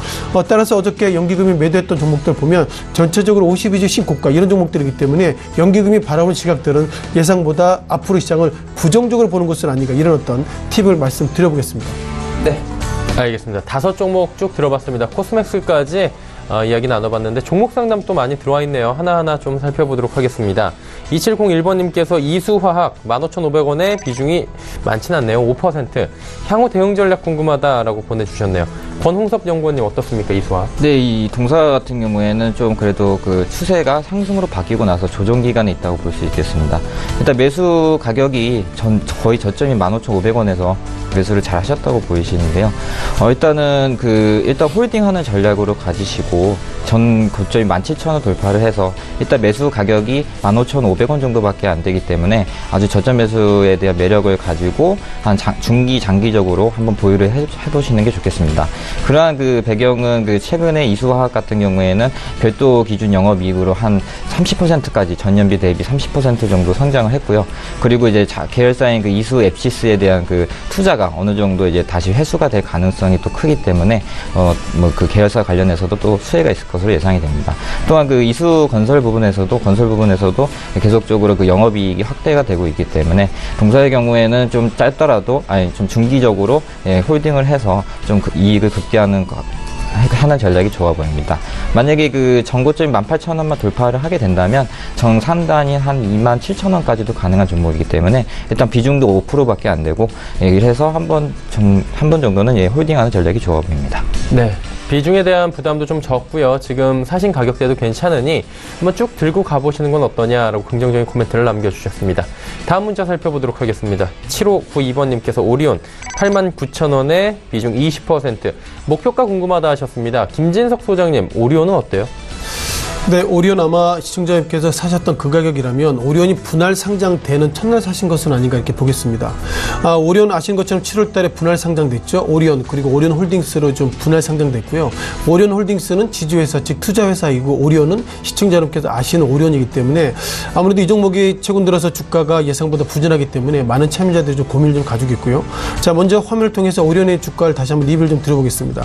Speaker 5: 따라서 어저께 연기금이 매도했던 종목들 보면 전체적으로 52주 신고가 이런 종목들이기 때문에 연기금이 바라보는 시각들은 예상보다 앞으로 시장을 부정적으로 보는 것은 아닌가 이런 어떤 팁을 말씀드려보겠습니다.
Speaker 2: 네, 알겠습니다. 5종목 쭉 들어봤습니다. 코스맥스까지 이야기 나눠봤는데 종목 상담 또 많이 들어와 있네요. 하나하나 좀 살펴보도록 하겠습니다. 2701번님께서 이수화학 15,500원의 비중이 많지는 않네요. 5%. 향후 대응 전략 궁금하다라고 보내주셨네요. 권홍섭 연구원님 어떻습니까? 이수화학?
Speaker 3: 네, 이 동사 같은 경우에는 좀 그래도 그 추세가 상승으로 바뀌고 나서 조정 기간에 있다고 볼 수 있겠습니다. 일단 매수 가격이 거의 저점이 15,500원에서 매수를 잘 하셨다고 보이시는데요. 일단은 일단 홀딩하는 전략으로 가지시고 전 고점이 17,000원 돌파를 해서 일단 매수 가격이 15,500원 정도밖에 안 되기 때문에 아주 저점 매수에 대한 매력을 가지고 한 중기 장기적으로 한번 보유를 해보시는 게 좋겠습니다. 그러한 그 배경은 최근에 이수화학 같은 경우에는 별도 기준 영업이익으로 한 30%까지 전년비 대비 30% 정도 성장을 했고요. 그리고 이제 계열사인 이수 앱시스에 대한 투자가 어느 정도 이제 다시 회수가 될 가능성이 또 크기 때문에 그 계열사 관련해서도 또 수혜가 있을 것으로 예상이 됩니다. 또한 이수 건설 부분에서도 계속적으로 영업이익이 확대가 되고 있기 때문에 동사의 경우에는 좀 짧더라도 좀 중기적으로 홀딩을 해서 좀 이익을 극대화하는 하는 전략이 좋아 보입니다. 만약에 전고점이 18,000원만 돌파를 하게 된다면 정상단이 한 27,000원까지도 가능한 종목이기 때문에 일단 비중도 5%밖에 안 되고 이래서 한 번 정도는 홀딩하는 전략이 좋아 보입니다.
Speaker 2: 네. 비중에 대한 부담도 좀 적고요. 지금 사신 가격대도 괜찮으니 한번 쭉 들고 가보시는 건 어떠냐라고 긍정적인 코멘트를 남겨주셨습니다. 다음 문자 살펴보도록 하겠습니다. 7592번님께서 오리온 89,000원에 비중 20%. 목표가 궁금하다 하셨습니다. 김진석 소장님, 오리온은 어때요?
Speaker 5: 네, 오리온 아마 시청자님께서 사셨던 그 가격이라면 오리온이 분할 상장되는 첫날 사신 것은 아닌가 이렇게 보겠습니다. 오리온 아시는 것처럼 7월 달에 분할 상장됐죠. 오리온 그리고 오리온 홀딩스로 좀 분할 상장됐고요. 오리온 홀딩스는 지주회사 즉 투자회사이고 오리온은 시청자 여러분께서 아시는 오리온이기 때문에 아무래도 이 종목이 최근 들어서 주가가 예상보다 부진하기 때문에 많은 참여자들이 좀 고민을 좀 가지고 있고요. 자, 먼저 화면을 통해서 오리온의 주가를 다시 한번 리뷰를 좀 드려보겠습니다.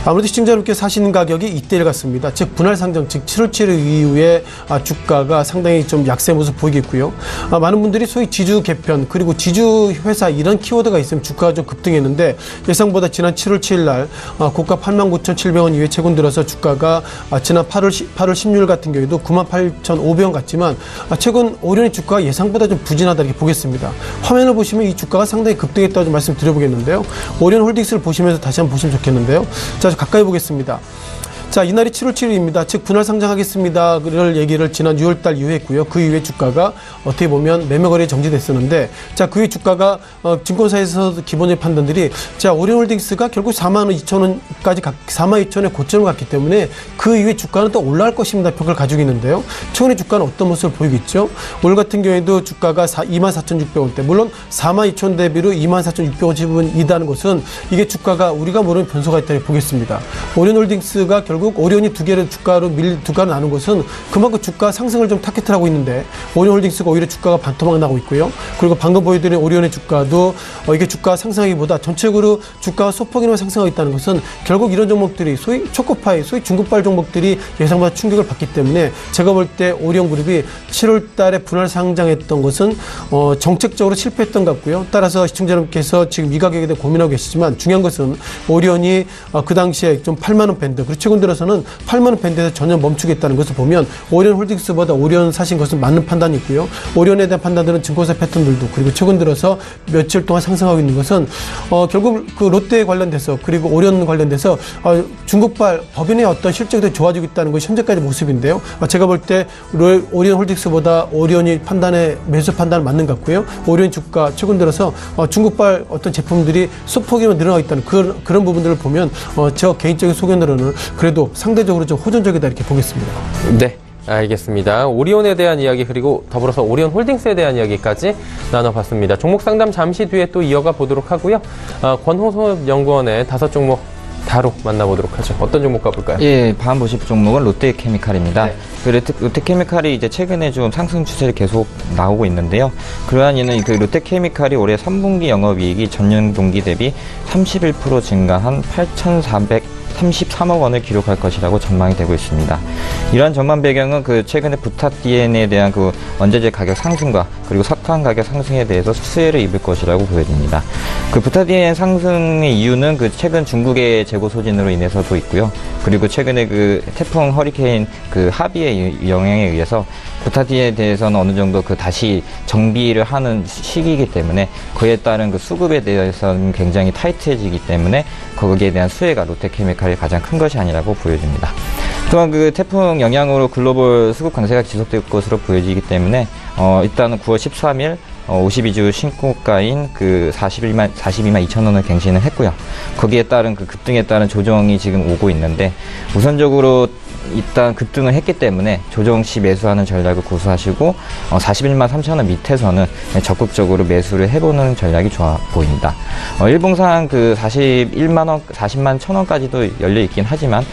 Speaker 5: 아무래도 시청자 여러분께서 사시는 가격이 2대1 같습니다. 즉 분할 상장 즉 7월 7일 이후에 주가가 상당히 좀 약세 모습 보이겠고요. 많은 분들이 소위 지주 개편 그리고 지주 회사 이런 키워드가 있으면 주가가 좀 급등했는데 예상보다 지난 7월 7일 날 고가 89,700원 이후에 최근 들어서 주가가 지난 8월 16일 같은 경우에도 98,500원 같지만 최근 오리온의 주가가 예상보다 좀 부진하다 이렇게 보겠습니다. 화면을 보시면 이 주가가 상당히 급등했다고 좀 말씀드려보겠는데요. 오리온 홀딩스를 보시면서 다시 한번 보시면 좋겠는데요. 자, 가까이 보겠습니다. 자, 이날이 7월 7일입니다. 즉 분할 상장하겠습니다. 를 얘기를 지난 6월달 이후에 했고요. 그 이후에 주가가 어떻게 보면 매매 거래에 정지됐었는데 자, 그 이후 주가가 증권사에서 기본적인 판단들이 자, 오리온홀딩스가 결국 42,000원까지 42,000원의 고점을 갔기 때문에 그 이후에 주가는 또 올라갈 것입니다. 평가를 가지고 있는데요. 최근의 주가는 어떤 모습을 보이고 있죠? 오늘 같은 경우에도 주가가 24,600원대 물론 42,000원 대비로 24,650원이다는 것은 이게 주가가 우리가 모르는 변수가 있다고 보겠습니다. 오리온홀딩스가 결국 오리온이 두 개를 주가로 나눈 것은 그만큼 주가 상승을 좀 타겟을 하고 있는데 오리온홀딩스가 오히려 주가가 반토막 나고 있고요. 그리고 방금 보여드린 오리온의 주가도 이게 주가 상승하기보다 전체적으로 주가가 소폭이나 상승하고 있다는 것은 결국 이런 종목들이 소위 초코파이, 소위 중급발 종목들이 예상보다 충격을 받기 때문에 제가 볼 때 오리온그룹이 7월 달에 분할 상장했던 것은 정책적으로 실패했던 것 같고요. 따라서 시청자 여러분께서 지금 이 가격에 대해 고민하고 계시지만 중요한 것은 오리온이 그 당시에 좀 8만원 밴드 그리고 최근 들어서는 8만원 밴드에서 전혀 멈추겠다는 것을 보면 오리온 홀딩스보다 오리온 사신 것은 맞는 판단이 있고요. 오리온에 대한 판단들은 증권사 패턴들도 그리고 최근 들어서 며칠 동안 상승하고 있는 것은 결국 그 롯데에 관련돼서 그리고 오리온 관련돼서 중국발 법인의 어떤 실적이 더 좋아지고 있다는 것이 현재까지 모습인데요. 제가 볼 때 오리온 홀딩스보다 오리온이 매수 판단은 맞는 것 같고요. 오리온 주가 최근 들어서 중국발 어떤 제품들이 소폭이나 늘어나고 있다는 그런 부분들을 보면 저 개인적인 소견으로는 그래도 상대적으로 좀 호전적이다 이렇게 보겠습니다.
Speaker 2: 네. 알겠습니다. 오리온에 대한 이야기 그리고 더불어서 오리온 홀딩스에 대한 이야기까지 나눠봤습니다. 종목 상담 잠시 뒤에 또 이어가 보도록 하고요. 권호섭 연구원의 5종목 바로 만나보도록 하죠. 어떤 종목 가볼까요?
Speaker 3: 예, 다음 보실 종목은 롯데케미칼입니다.
Speaker 2: 네.
Speaker 3: 그 롯데케미칼이 이제 최근에 좀 상승 추세를 계속 나오고 있는데요. 그러한 이유는 그 롯데케미칼이 올해 3분기 영업이익이 전년 동기 대비 31% 증가한 8,433억 원을 기록할 것이라고 전망이 되고 있습니다. 이러한 전망 배경은 그 최근에 부타디엔에 대한 그 원자재 가격 상승과 그리고 석탄 가격 상승에 대해서 수혜를 입을 것이라고 보여집니다. 그 부타디엔 상승의 이유는 그 최근 중국의 재고 소진으로 인해서도 있고요. 그리고 최근에 그 태풍 허리케인 그 하비의 영향에 의해서 부타디엔에 대해서는 어느 정도 그 다시 정비를 하는 시기이기 때문에 그에 따른 그 수급에 대해서는 굉장히 타이트해지기 때문에 거기에 대한 수혜가 롯데케미칼이 가장 큰 것이 아니라고 보여집니다. 또한 그 태풍 영향으로 글로벌 수급 강세가 지속될 것으로 보여지기 때문에 일단은 9월 13일 52주 신고가인 그 42만 2천 원을 갱신을 했고요. 거기에 따른 그 급등에 따른 조정이 지금 오고 있는데 우선적으로 일단 급등을 했기 때문에 조정 시 매수하는 전략을 고수하시고 41만 3천 원 밑에서는 적극적으로 매수를 해보는 전략이 좋아 보입니다. 일봉상 그 41만 원, 40만 1천 원까지도 열려 있긴 하지만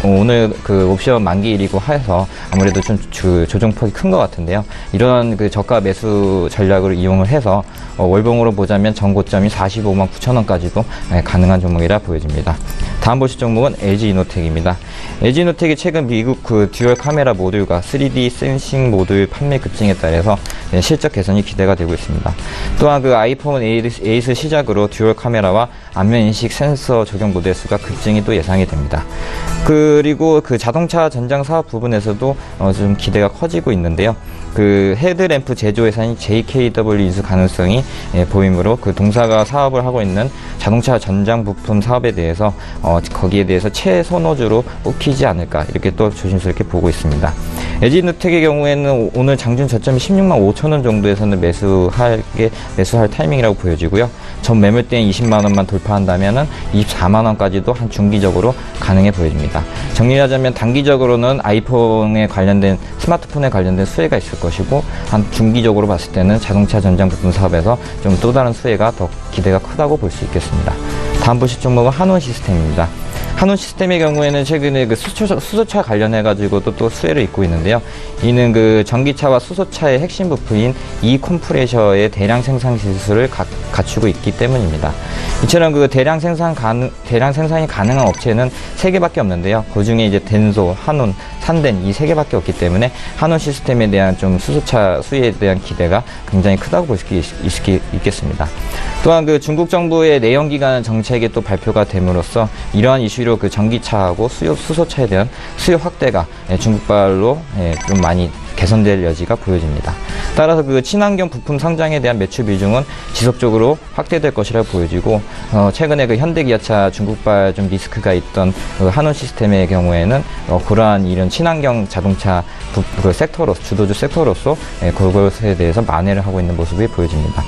Speaker 3: 오늘 그 옵션 만기일이고 해서 아무래도 좀 조정폭이 큰 것 같은데요. 이런 그 저가 매수 전략을 이용을 해서 월봉으로 보자면 전고점이 45만 9천 원까지도 가능한 종목이라 보여집니다. 다음 보실 종목은 LG이노텍입니다. LG이노텍이 최근 미국 그 듀얼 카메라 모듈과 3D 센싱 모듈 판매 급증에 따라서 실적 개선이 기대가 되고 있습니다. 또한 그 아이폰 8을 시작으로 듀얼 카메라와 안면 인식 센서 적용 모델 수가 급증이 또 예상이 됩니다. 그리고 그 자동차 전장 사업 부분에서도 좀 기대가 커지고 있는데요. 그 헤드램프 제조회사인 JKW 인수 가능성이 보이므로 그 동사가 사업을 하고 있는 자동차 전장 부품 사업에 대해서 거기에 대해서 최선호주로 뽑히지 않을까 이렇게 또 조심스럽게 보고 있습니다. LG이노텍의 경우에는 오늘 장중 저점이 16만 5천 원 정도에서는 매수할 타이밍이라고 보여지고요. 전 매물대인 20만 원만 돌파한다면은 24만 원까지도 한 중기적으로 가능해 보여집니다. 보여집니다. 정리하자면 단기적으로는 아이폰에 관련된 스마트폰에 관련된 수혜가 있을 것이고 한 중기적으로 봤을 때는 자동차 전장 부품 사업에서 좀 또 다른 수혜가 더 기대가 크다고 볼 수 있겠습니다. 다음 보실 종목은 한온 시스템입니다. 한온 시스템의 경우에는 최근에 그 수소차 관련해가지고도 또 수혜를 입고 있는데요. 이는 그 전기차와 수소차의 핵심 부품인 컴프레셔의 대량 생산 기술을 갖추고 있기 때문입니다. 이처럼 그 대량 생산이 가능한 업체는 3개밖에 없는데요. 그 중에 이제 덴소, 한온, 산덴 이 3개밖에 없기 때문에 한온 시스템에 대한 좀 수소차 수혜에 대한 기대가 굉장히 크다고 볼 수 있겠습니다. 또한 그 중국 정부의 내연기관 정책이 또 발표가 됨으로써 이러한 이슈로 그 전기차하고 수소차에 대한 수요 확대가 중국발로 좀 많이 개선될 여지가 보여집니다. 따라서 그 친환경 부품 상장에 대한 매출 비중은 지속적으로 확대될 것이라 보여지고 최근에 그 현대기아차 중국발 좀 리스크가 있던 그 한온 시스템의 경우에는 그러한 이런 친환경 자동차 그 섹터로서 주도주 섹터로서 그것에 대해서 만회를 하고 있는 모습이 보여집니다.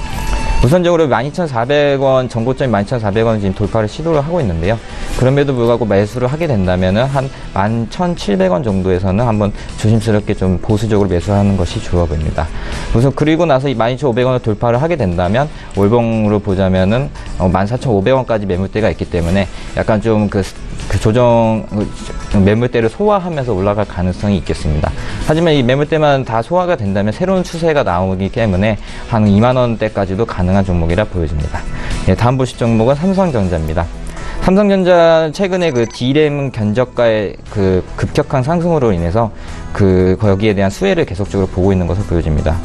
Speaker 3: 우선적으로 12,400원, 전고점이 12,400원 지금 돌파를 시도를 하고 있는데요. 그럼에도 불구하고 매수를 하게 된다면은 한 11,700원 정도에서는 한번 조심스럽게 좀 보수적으로 매수하는 것이 좋아 보입니다. 우선 그리고 나서 이 12,500원을 돌파를 하게 된다면 월봉으로 보자면은 14,500원까지 매물대가 있기 때문에 약간 좀 그 조정 매물대를 소화하면서 올라갈 가능성이 있겠습니다. 하지만 이 매물대만 다 소화가 된다면 새로운 추세가 나오기 때문에 한 2만 원대까지도 가능한 종목이라 보여집니다. 다음 보실 종목은 삼성전자입니다. 삼성전자 최근에 그 D램 견적가의 그 급격한 상승으로 인해서 거기에 대한 수혜를 계속적으로 보고 있는 것으로 보여집니다.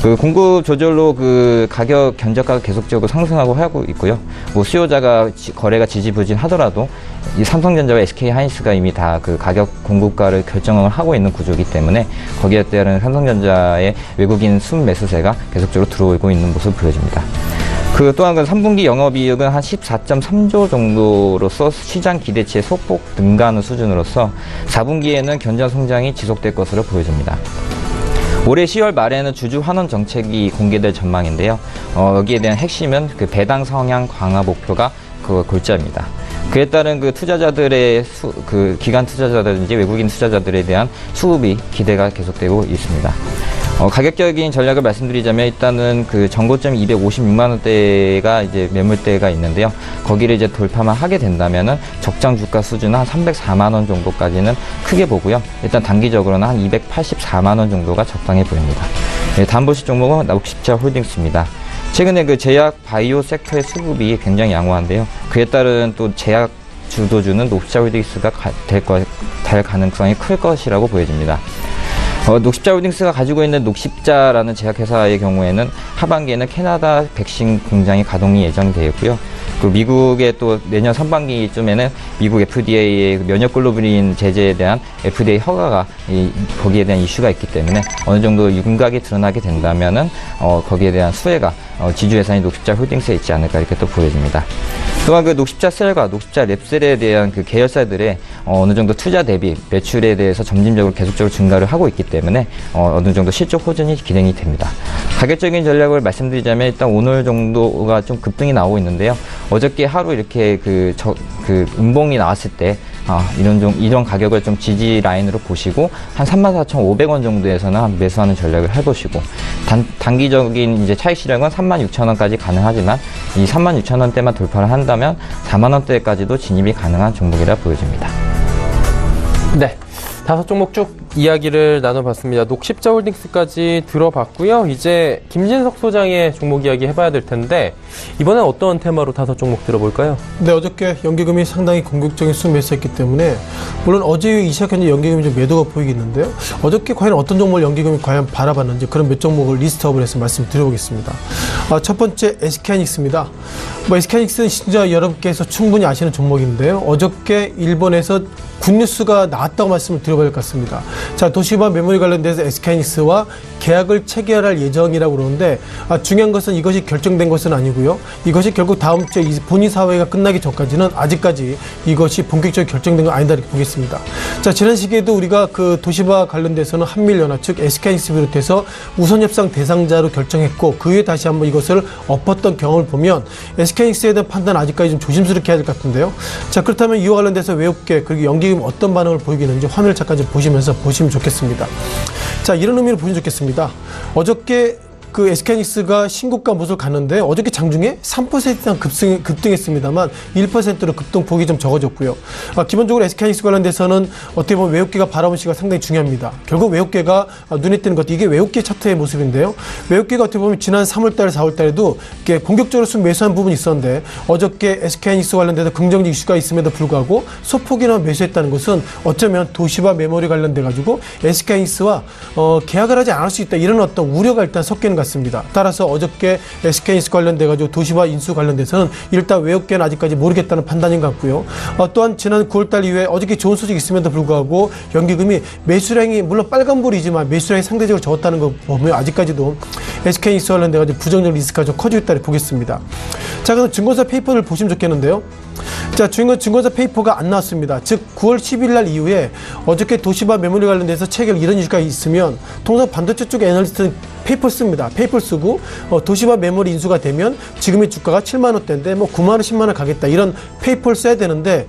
Speaker 3: 그 공급 조절로 그 가격 견적가가 계속적으로 상승하고 하고 있고요. 뭐 수요자가 거래가 지지부진하더라도 이 삼성전자와 SK하이닉스가 이미 다 그 가격 공급가를 결정을 하고 있는 구조이기 때문에 거기에 따른 삼성전자의 외국인 순매수세가 계속적으로 들어오고 있는 모습을 보여집니다. 그 또한 그 3분기 영업이익은 한 14.3조 정도로서 시장 기대치에 소폭 능가하는 수준으로서 4분기에는 견자 성장이 지속될 것으로 보여집니다. 올해 10월 말에는 주주 환원 정책이 공개될 전망인데요. 여기에 대한 핵심은 그 배당 성향 강화 목표가 그 골자입니다. 그에 따른 그 투자자들의 기관 투자자든지 외국인 투자자들에 대한 수급이 기대가 계속되고 있습니다. 가격적인 전략을 말씀드리자면 일단은 그 전고점 256만 원대가 이제 매물대가 있는데요. 거기를 이제 돌파만 하게 된다면은 적정 주가 수준은 한 304만 원 정도까지는 크게 보고요. 일단 단기적으로는 한 284만 원 정도가 적당해 보입니다. 다음 보실 종목은 녹십자 홀딩스입니다. 최근에 그 제약 바이오 섹터의 수급이 굉장히 양호한데요. 그에 따른 또 제약 주도주는 녹십자 홀딩스가 될 가능성이 클 것이라고 보여집니다. 녹십자 홀딩스가 가지고 있는 녹십자라는 제약회사의 경우에는 하반기에는 캐나다 백신 공장이 가동이 예정되어 있고요. 그 미국의 또 내년 상반기쯤에는 미국 FDA의 면역 글로불린 제재에 대한 FDA 허가가 거기에 대한 이슈가 있기 때문에 어느 정도 윤곽이 드러나게 된다면은 거기에 대한 수혜가 지주회사인 녹십자 홀딩스에 있지 않을까 이렇게 또 보여집니다. 또한 그 녹십자셀과 녹십자 랩셀에 대한 그 계열사들의 어느 정도 투자 대비 매출에 대해서 점진적으로 계속적으로 증가를 하고 있기 때문에 어느 정도 실적 호전이 기대이 됩니다. 가격적인 말씀드리자면 일단 오늘 정도가 좀 급등이 나오고 있는데요. 어저께 하루 이렇게 그 음봉이 나왔을 때 이런 가격을 좀 지지 라인으로 보시고 한 34,500원 정도에서는 한 매수하는 전략을 해보시고 단기적인 이제 차익 실력은 36,000원까지 가능하지만 이 36,000원대만 돌파를 한다면 4만원대까지도 진입이 가능한 종목이라 보여집니다.
Speaker 2: 네. 5종목 쭉 이야기를 나눠봤습니다. 녹십자 홀딩스까지 들어봤고요. 이제 김진석 소장의 종목 이야기 해봐야 될 텐데 이번엔 어떤 테마로 5종목 들어볼까요?
Speaker 5: 네, 어저께 연기금이 상당히 공격적인 수익 매수했기 때문에 물론 어제 이 시각 현재 연기금이 좀 매도가 보이겠는데요. 어저께 과연 어떤 종목을 연기금이 과연 바라봤는지 그런 몇 종목을 리스트업을 해서 말씀드려보겠습니다. 첫 번째 SK하이닉스입니다. SK하이닉스는 진짜 여러분께서 충분히 아시는 종목인데요. 어저께 일본에서 굿뉴스가 나왔다고 말씀을 드려봐야 할 것 같습니다. 자, 도시바 메모리 관련돼서 SK하이닉스와 계약을 체결할 예정이라고 그러는데 중요한 것은 이것이 결정된 것은 아니고요. 이것이 결국 다음 주에 본인 사회가 끝나기 전까지는 아직까지 이것이 본격적으로 결정된 건 아니다 이렇게 보겠습니다. 자, 지난 시기에도 우리가 그 도시바 관련돼서는 한밀연화 즉 SK하이닉스 비롯해서 우선 협상 대상자로 결정했고 그 후에 다시 한번 이것을 엎었던 경험을 보면 SK하이닉스에 대한 판단 아직까지 좀 조심스럽게 해야 될 것 같은데요. 자, 그렇다면 이와 관련돼서 외국계 그리고 연기금 연기금 어떤 반응을 보이게 되는지 화면을 잠깐 좀 보시면서 보시면 좋겠습니다. 자, 이런 의미로 보시면 좋겠습니다. 어저께 그 SK하이닉스가 신고가 모습을 갔는데 어저께 장중에 3% 이상 급등했습니다만 1%로 급등폭이 좀 적어졌고요. 기본적으로 SK하이닉스 관련돼서는 어떻게 보면 외국계가 바라본 시기가 상당히 중요합니다. 결국 외국계가 눈에 띄는 것, 이게 외국계 차트의 모습인데요. 외국계가 어떻게 보면 지난 3월달, 4월달에도 이렇게 공격적으로 매수한 부분이 있었는데 어저께 SK하이닉스 관련돼서 긍정적 이슈가 있음에도 불구하고 소폭이나 매수했다는 것은 어쩌면 도시바 메모리 관련돼 가지고 SK하이닉스와 계약을 하지 않을 수 있다, 이런 어떤 우려가 일단 섞이는 같습니다. 따라서 어저께 SK하이닉스 관련돼 가지고 도시바 인수 관련돼서는 일단 외국계는 아직까지 모르겠다는 판단인 것 같고요. 또한 지난 9월달 이후에 어저께 좋은 소식이 있음에도 불구하고 연기금이 매수량이 물론 빨간불이지만 매수량이 상대적으로 적었다는 거 보면 아직까지도 SK하이닉스 관련돼 가지고 부정적 리스크가 좀 커지고 있다고 보겠습니다. 자, 그럼 증권사 페이퍼를 보시면 좋겠는데요. 자, 증권사 페이퍼가 안 나왔습니다. 즉 9월 10일 날 이후에 어저께 도시바 메모리 관련돼서 체결 이런 이슈가 있으면 통상 반도체 쪽 애널리스트는 페이퍼 씁니다. 페이퍼 쓰고 도시바 메모리 인수가 되면 지금의 주가가 7만 원대인데 뭐 9만 원, 10만 원 가겠다, 이런 페이퍼를 써야 되는데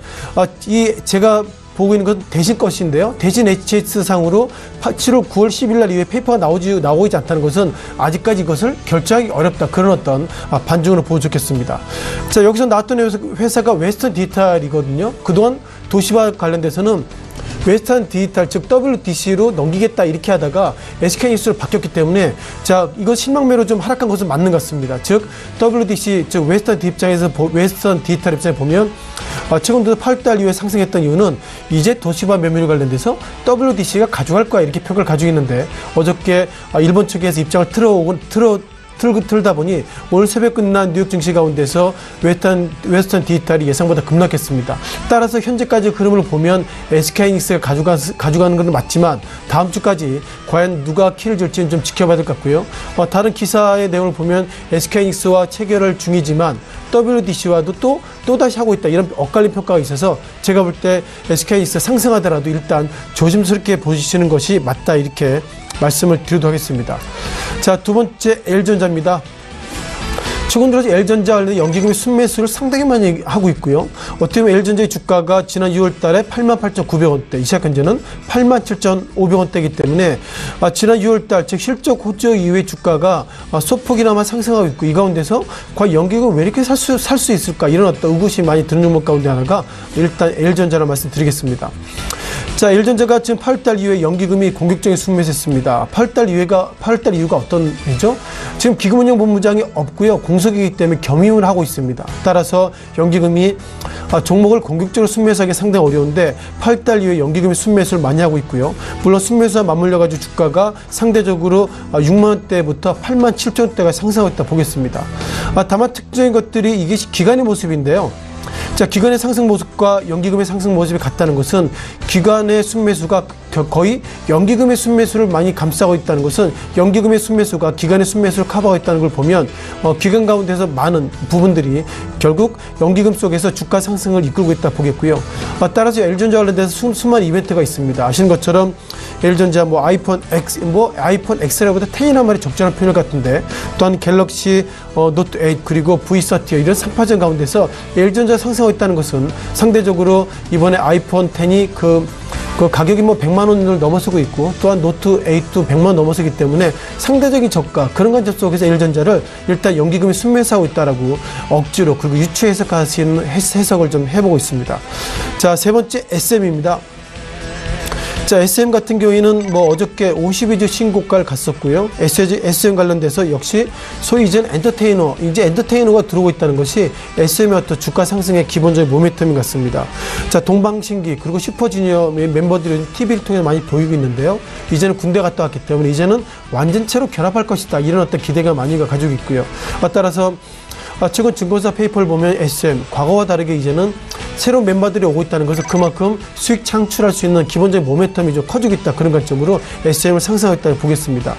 Speaker 5: 제가 보고 있는 건 대신 것인데요. 대신 HS상으로 7월 9월 10일 날 이후에 페이퍼가 나오고 있지 않다는 것은 아직까지 이것을 결정하기 어렵다, 그런 어떤 반증으로 보여좋겠습니다. 자, 여기서 나왔던 회사가 웨스턴 디지털이거든요. 그동안 도시바 관련돼서는 웨스턴 디지털, 즉 WDC로 넘기겠다 이렇게 하다가 SK하이닉스로 바뀌었기 때문에 자, 이거 실망매로 좀 하락한 것은 맞는 것 같습니다. 즉 WDC, 즉 웨스턴 디지털 입장에 보면 최근 들어 8달 이후에 상승했던 이유는 이제 도시바 메모리 관련돼서 WDC가 가져갈 거야, 이렇게 평가를 가지고 있는데 어저께 일본 측에서 입장을 틀다 보니 오늘 새벽 끝난 뉴욕 증시 가운데서 웨스턴 디지털이 예상보다 급락했습니다. 따라서 현재까지 흐름을 보면 SK하이닉스가 가져가는 건 맞지만 다음 주까지 과연 누가 키를 줄지는 좀 지켜봐야 될 것 같고요. 다른 기사의 내용을 보면 SK하이닉스와 체결을 중이지만 WDC와도 또다시 하고 있다, 이런 엇갈린 평가가 있어서 제가 볼 때 SK하이닉스 상승하더라도 일단 조심스럽게 보시는 것이 맞다, 이렇게 말씀을 드리도록 하겠습니다. 자, 두 번째 L전자입니다. 최근 들어서 L전자 관련 연기금의 순매수를 상당히 많이 하고 있고요. 어떻게 보면 L전자의 주가가 지난 6월 달에 88,900원대, 이 시각 현재는 87,500원대이기 때문에 지난 6월 달, 즉 실적 호조 이후의 주가가 소폭이나마 상승하고 있고, 이 가운데서 과연 연기금 왜 이렇게 살 수 있을까, 이런 어떤 의구심이 많이 드는 종목 가운데 하나가 일단 L전자를 말씀드리겠습니다. 자, L전자가 지금 8월달 이후에 연기금이 공격적인 순매수했습니다. 8월달 이유가 어떤 일이죠? 지금 기금운용본부장이 없고요. 공석이기 때문에 겸임을 하고 있습니다. 따라서 연기금이 종목을 공격적으로 순매수하기 상당히 어려운데 8월달 이후에 연기금이 순매수를 많이 하고 있고요. 물론 순매수와 맞물려가지고 주가가 상대적으로 6만 원대부터 8만 7천 원대가 상승하고 있다 보겠습니다. 다만 특징적인 것들이 이게 기관의 모습인데요. 자, 기관의 상승 모습과 연기금의 상승 모습이 같다는 것은 기관의 순매수가 거의 연기금의 순매수를 많이 감싸고 있다는 것은 연기금의 순매수가 기관의 순매수를 커버하고 있다는 걸 보면 기관 가운데서 많은 부분들이 결국 연기금 속에서 주가 상승을 이끌고 있다 보겠고요. 따라서 L전자 관련돼서 수많은 이벤트가 있습니다. 아시는 것처럼 L전자 아이폰 X라보다 10이나 말이 적절한 표현 같은데, 또한 갤럭시 노트 8 그리고 V30 이런 상파전 가운데서 L전자 상승하고 있다는 것은 상대적으로 이번에 아이폰 10이 그 가격이 100만 원을 넘어서고 있고, 또한 노트 8도 100만 원 넘어서기 때문에 상대적인 저가, 그런 관점 속에서 L전자를 일단 연기금이 순매수하고 있다라고 억지로 그리고 유추 해석하시는 해석을 좀 해보고 있습니다. 자, 세 번째 SM입니다. 자, SM 같은 경우에는 어저께 52주 신고가를 갔었고요. SM 관련돼서 역시 소위 이제 엔터테이너가 들어오고 있다는 것이 SM의 어떤 주가 상승의 기본적인 모멘텀인 것 같습니다. 자, 동방신기 그리고 슈퍼주니어 멤버들이 TV를 통해 많이 보이고 있는데요. 이제는 군대 갔다 왔기 때문에 이제는 완전체로 결합할 것이다, 이런 어떤 기대가 많이 가지고 있고요. 따라서 최근 증권사 페이퍼를 보면 SM, 과거와 다르게 이제는 새로운 멤버들이 오고 있다는 것은 그만큼 수익 창출할 수 있는 기본적인 모멘텀이 좀 커지고 있다, 그런 관점으로 SM을 상승하고 있다고 보겠습니다.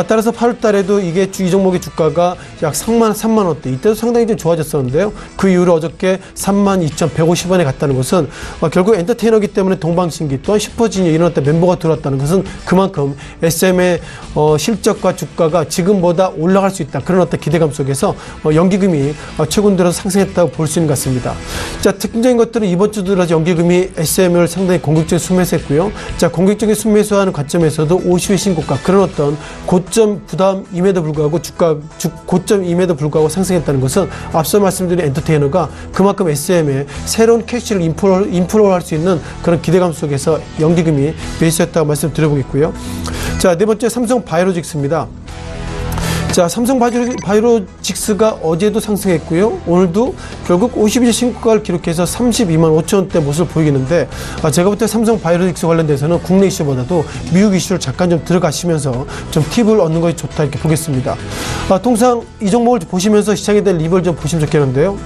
Speaker 5: 따라서 8월 달에도 이게 이 종목의 주가가 약 3만 원대, 이때도 상당히 좀 좋아졌었는데요. 그 이후로 어저께 32,150원에 갔다는 것은 결국 엔터테이너이기 때문에 동방신기 또한 슈퍼주니어 이런 어떤 멤버가 들어왔다는 것은 그만큼 SM의 실적과 주가가 지금보다 올라갈 수 있다, 그런 어떤 기대감 속에서 연기금이 최근 들어서 상승했다고 볼 수 있는 것 같습니다. 자, 특징적인 대표적인 것들은 이번 주 들어서 연기금이 SM을 상당히 공격적인 순매수했고요. 자, 공격적인 순매수하는 관점에서도 50의 신고가 그런 어떤 고점 부담임에도 불구하고 고점임에도 불구하고 상승했다는 것은 앞서 말씀드린 엔터테이너가 그만큼 SM에 새로운 캐시를 인프로를 할 수 있는 그런 기대감 속에서 연기금이 매수했다고 말씀드려보겠고요. 자, 네 번째 삼성 바이오로직스입니다. 자, 삼성 바이오로직스가 어제도 상승했고요. 오늘도 결국 52주 신고가를 기록해서 32만 5천 원대 모습을 보이겠는데, 제가 볼 때 삼성 바이오로직스 관련돼서는 국내 이슈보다도 미국 이슈를 잠깐 좀 들어가시면서 좀 팁을 얻는 것이 좋다 이렇게 보겠습니다. 통상 이 종목을 보시면서 시장에 대한 리뷰를 좀 보시면 좋겠는데요.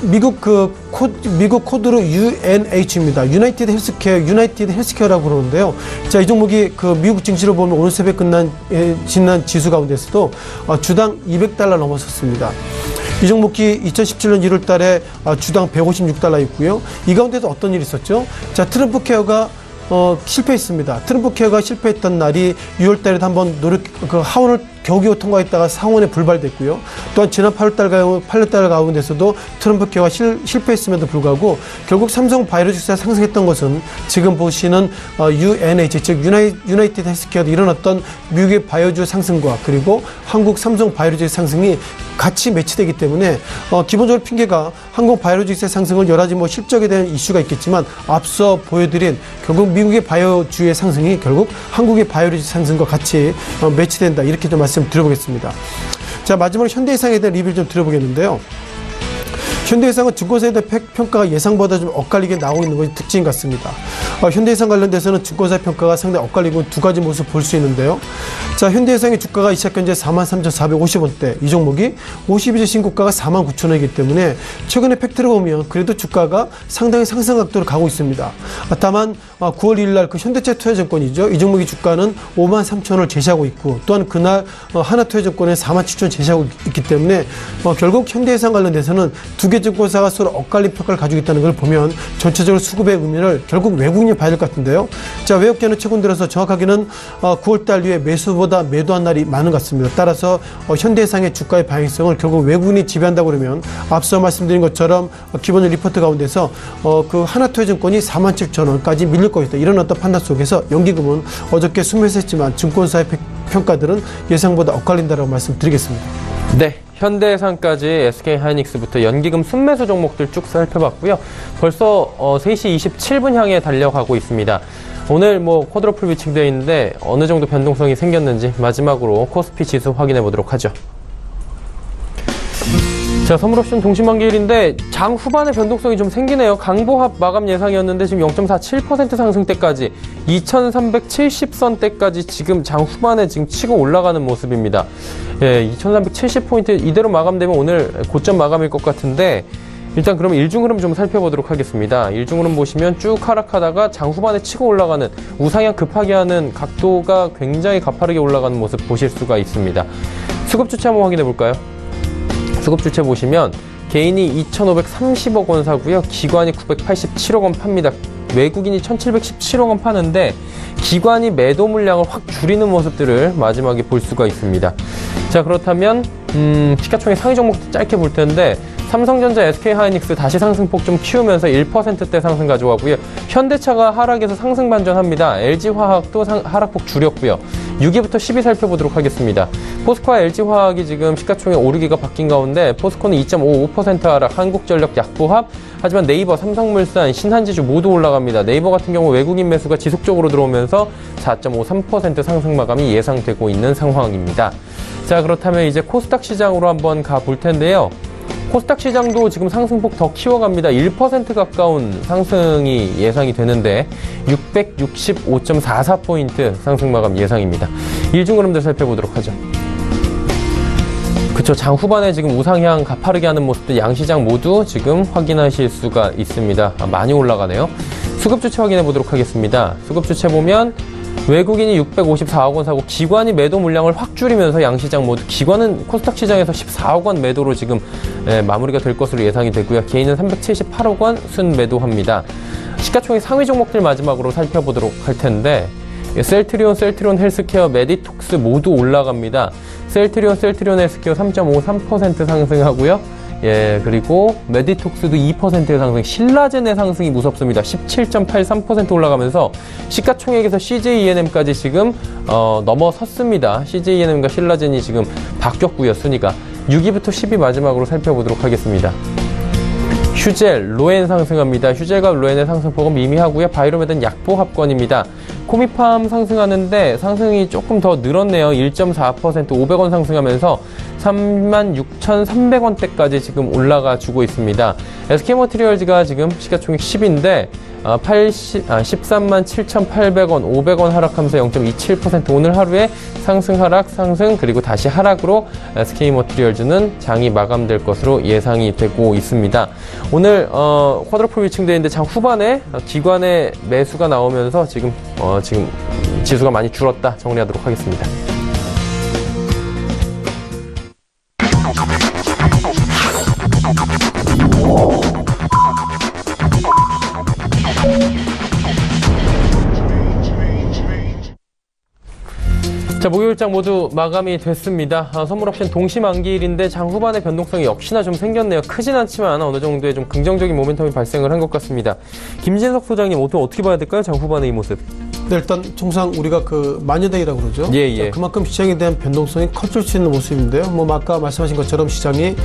Speaker 5: 미국 코드로 UNH입니다. 유나이티드 헬스케어라고 그러는데요. 자, 이 종목이 그 미국 증시로 보면 오늘 새벽 지난 지수 가운데서도 주당 $200 넘어섰습니다. 이 종목이 2017년 1월 달에 주당 $156 있고요. 이 가운데서 어떤 일이 있었죠? 자, 트럼프 케어가 실패했습니다. 트럼프 케어가 실패했던 날이 6월 달에도 한번 하원을 겨우겨우 통과했다가 상원에 불발됐고요. 또한 지난 8월 달 가운데서도 트럼프 케어가 실패했음에도 불구하고 결국 삼성 바이오로직스가 상승했던 것은 지금 보시는 UNH, 즉 유나이티드 헬스케어도 이런 어떤 미국의 바이오주 상승과 그리고 한국 삼성 바이오로직스 상승이 같이 매치되기 때문에 기본적으로 핑계가 한국 바이오로직스의 상승을 여러 가지 실적에 대한 이슈가 있겠지만 앞서 보여드린 결국 미국의 바이오주의 상승이 결국 한국의 바이오로직스 상승과 같이 매치된다 이렇게 좀 말씀드려보겠습니다. 자, 마지막으로 현대해상에 대한 리뷰를 좀 드려보겠는데요. 현대해상은 증권사에 대한 평가가 예상보다 좀 엇갈리게 나오고 있는 것이 특징 같습니다. 현대해상 관련돼서는 증권사 평가가 상당히 엇갈리고 두 가지 모습 볼 수 있는데요. 자, 현대해상의 주가가 이 시각 현재 43,450원대, 이 종목이 52주 신고가가 49,000원이기 때문에 최근의 팩트를 보면 그래도 주가가 상당히 상승 각도로 가고 있습니다. 다만 9월 1일 날 그 현대차 투자증권이죠. 이 종목의 주가는 53,000원을 제시하고 있고 또한 그날 하나투자증권에 47,000원 제시하고 있기 때문에 결국 현대해상 관련돼서는 두 개 증권사가 서로 엇갈린 평가를 가지고 있다는 걸 보면 전체적으로 수급의 의미를 결국 외국인이 봐야 될 것 같은데요. 자, 외국계는 최근 들어서 정확하게는 9월달 이후에 매수보다 매도한 날이 많은 것 같습니다. 따라서 현대해상의 주가의 방향성을 결국 외국인이 지배한다고 그러면 앞서 말씀드린 것처럼 기본적 리포트 가운데서 그 하나투자증권이 47,000원까지 밀릴 것이다. 이런 어떤 판단 속에서 연기금은 어저께 순매수했지만 증권사의 평가들은 예상보다 엇갈린다라고 말씀드리겠습니다.
Speaker 2: 네, 현대해상까지 SK하이닉스부터 연기금 순매수 종목들 쭉 살펴봤고요. 벌써 3시 27분 향해 달려가고 있습니다. 오늘 쿼드러플 위치되어 있는데 어느 정도 변동성이 생겼는지 마지막으로 코스피 지수 확인해 보도록 하죠. 자, 선물옵션 동시만기일인데 장 후반에 변동성이 좀 생기네요. 강보합 마감 예상이었는데 지금 0.47% 상승대까지 2370선대까지 지금 장 후반에 지금 치고 올라가는 모습입니다. 예, 2370포인트 이대로 마감되면 오늘 고점 마감일 것 같은데 일단 그럼 일중흐름 좀 살펴보도록 하겠습니다. 일중흐름 보시면 쭉 하락하다가 장 후반에 치고 올라가는 우상향 급하게 하는 각도가 굉장히 가파르게 올라가는 모습 보실 수가 있습니다. 수급 주체 한번 확인해 볼까요? 수급 주체 보시면 개인이 2,530억 원 사고요. 기관이 987억 원 팝니다. 외국인이 1,717억 원 파는데 기관이 매도 물량을 확 줄이는 모습들을 마지막에 볼 수가 있습니다. 자, 그렇다면 시가총액 상위 종목도 짧게 볼 텐데 삼성전자, SK하이닉스 다시 상승폭 좀 키우면서 1%대 상승 가져가고요. 현대차가 하락에서 상승 반전합니다. LG화학도 하락폭 줄였고요. 6위부터 10위 살펴보도록 하겠습니다. 포스코와 LG화학이 지금 시가총액 오르기가 바뀐 가운데 포스코는 2.55% 하락, 한국전력 약보합, 하지만 네이버, 삼성물산, 신한지주 모두 올라갑니다. 네이버 같은 경우 외국인 매수가 지속적으로 들어오면서 4.53% 상승 마감이 예상되고 있는 상황입니다. 자, 그렇다면 이제 코스닥 시장으로 한번 가볼 텐데요. 코스닥 시장도 지금 상승폭 더 키워갑니다. 1% 가까운 상승이 예상이 되는데 665.44포인트 상승 마감 예상입니다. 일중흐름들 살펴보도록 하죠. 그쵸, 장 후반에 지금 우상향 가파르게 하는 모습들 양시장 모두 지금 확인하실 수가 있습니다. 많이 올라가네요. 수급 주체 확인해 보도록 하겠습니다. 수급 주체 보면 외국인이 654억 원 사고 기관이 매도 물량을 확 줄이면서 양시장 모두 기관은 코스닥 시장에서 14억 원 매도로 지금 마무리가 될 것으로 예상이 되고요. 개인은 378억 원 순매도합니다. 시가총액 상위 종목들 마지막으로 살펴보도록 할 텐데 셀트리온 헬스케어, 메디톡스 모두 올라갑니다. 셀트리온 헬스케어 3.53% 상승하고요. 예, 그리고 메디톡스도 2%의 상승, 신라젠의 상승이 무섭습니다. 17.83% 올라가면서 시가총액에서 CJENM까지 지금 넘어섰습니다. CJENM과 신라젠이 지금 바뀌었고요, 순위가. 6위부터 10위 마지막으로 살펴보도록 하겠습니다. 휴젤, 로엔 상승합니다. 휴젤과 로엔의 상승폭은 미미하고요. 바이로메드는 약보합권입니다. 코미팜 상승하는데 상승이 조금 더 늘었네요. 1.4% 500원 상승하면서 36,300원대까지 지금 올라가 주고 있습니다. SK머티리얼즈가 지금 시가총액 10인데 137,800원, 500원 하락하면서 0.27% 오늘 하루에 상승, 하락, 상승, 그리고 다시 하락으로 SK머티리얼즈는 장이 마감될 것으로 예상이 되고 있습니다. 오늘 쿼드러플 위층대인데 장 후반에 기관의 매수가 나오면서 지금 지수가 많이 줄었다 정리하도록 하겠습니다. 자, 목요일장 모두 마감이 됐습니다. 선물 옵션 동시만기일인데 장 후반의 변동성이 역시나 좀 생겼네요. 크진 않지만 어느 정도의 좀 긍정적인 모멘텀이 발생을 한 것 같습니다. 김진석 소장님, 오늘 어떻게 봐야 될까요? 장 후반의 이 모습.
Speaker 5: 네, 일단 통상 우리가 그 마녀데이라고 그러죠.
Speaker 2: 예.
Speaker 5: 그만큼 시장에 대한 변동성이 커질 수 있는 모습인데요. 아까 말씀하신 것처럼 시장이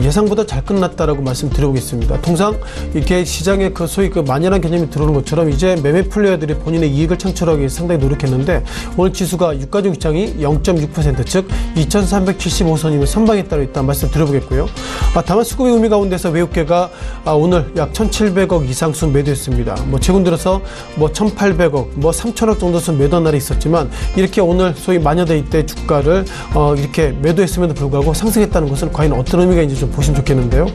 Speaker 5: 예상보다 잘 끝났다라고 말씀드려보겠습니다. 통상 이렇게 시장에 그 소위 그 마녀란 개념이 들어오는 것처럼 이제 매매 플레이어들이 본인의 이익을 창출하기 위해 상당히 노력했는데 오늘 지수가 유가족 시장이 0.6% 즉 2,375선이면 선방에 따라 있다는 말씀 드려보겠고요. 다만 수급의 의미 가운데서 외국계가 오늘 약 1,700억 이상 순 매도했습니다. 최근 들어서 1,800억, 3,000억 정도 순 매도 날이 있었지만 이렇게 오늘 소위 마녀데이 때 주가를 이렇게 매도했음에도 불구하고 상승했다는 것은 과연 어떤 의미가 있는지 좀 보시면 좋겠는데요.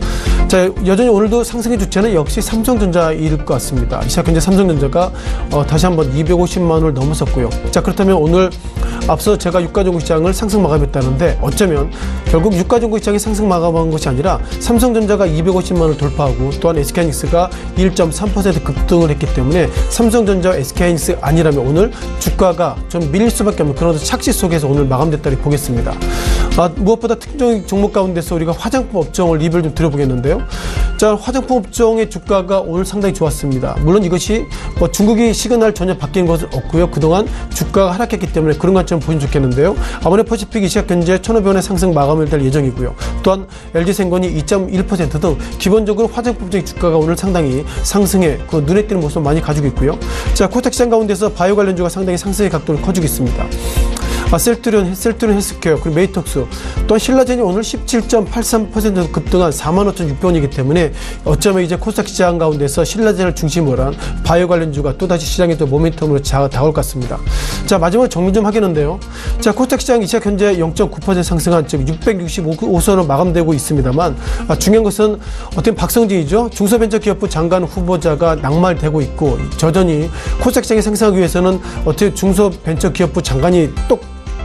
Speaker 5: 자, 여전히 오늘도 상승의 주체는 역시 삼성전자일 것 같습니다. 이 시각 현재 삼성전자가 다시 한번 250만 원을 넘어섰고요. 자, 그렇다면 오늘 앞서 제가 유가전고 시장을 상승 마감했다는데 어쩌면 결국 유가전고 시장이 상승 마감한 것이 아니라 삼성전자가 250만 원을 돌파하고 또한 SK하이닉스가 1.3% 급등을 했기 때문에 삼성전자와 SK하이닉스 아니라면 오늘 주가가 좀 밀릴 수밖에 없는 그런 착시 속에서 오늘 마감됐다고 보겠습니다. 무엇보다 특정 종목 가운데서 우리가 화장품 업종을 리뷰를 좀 드려보겠는데요. 자, 화장품 업종의 주가가 오늘 상당히 좋았습니다. 물론 이것이 중국이 시그널 전혀 바뀐 것은 없고요. 그동안 주가가 하락했기 때문에 그런 관점 보시면 좋겠는데요. 아모레퍼시픽 이 시각 현재 1,500원의 상승 마감을 될 예정이고요. 또한 LG생건이 2.1% 등 기본적으로 화장품적인 주가가 오늘 상당히 상승에 그 눈에 띄는 모습을 많이 가지고 있고요. 자, 코스닥 시장 가운데서 바이오 관련주가 상당히 상승의 각도를 커지고 있습니다. 셀트리온 헬스케어, 그리고 메이톡스, 또한 신라젠이 오늘 17.83% 급등한 45,600원이기 때문에 어쩌면 이제 코스닥 시장 가운데서 신라젠을 중심으로 한 바이오 관련주가 또다시 시장에 또 모멘텀으로 다가올 것 같습니다. 자, 마지막으로 정리 좀 하겠는데요. 자, 코스닥 시장 이 시각 현재 0.9% 상승한 즉 665선으로 마감되고 있습니다만 중요한 것은 어떤 박성진이죠. 중소벤처기업부 장관 후보자가 낙마되고 있고 여전히 코스닥 시장에 상승하기 위해서는 어떻게 중소벤처기업부 장관이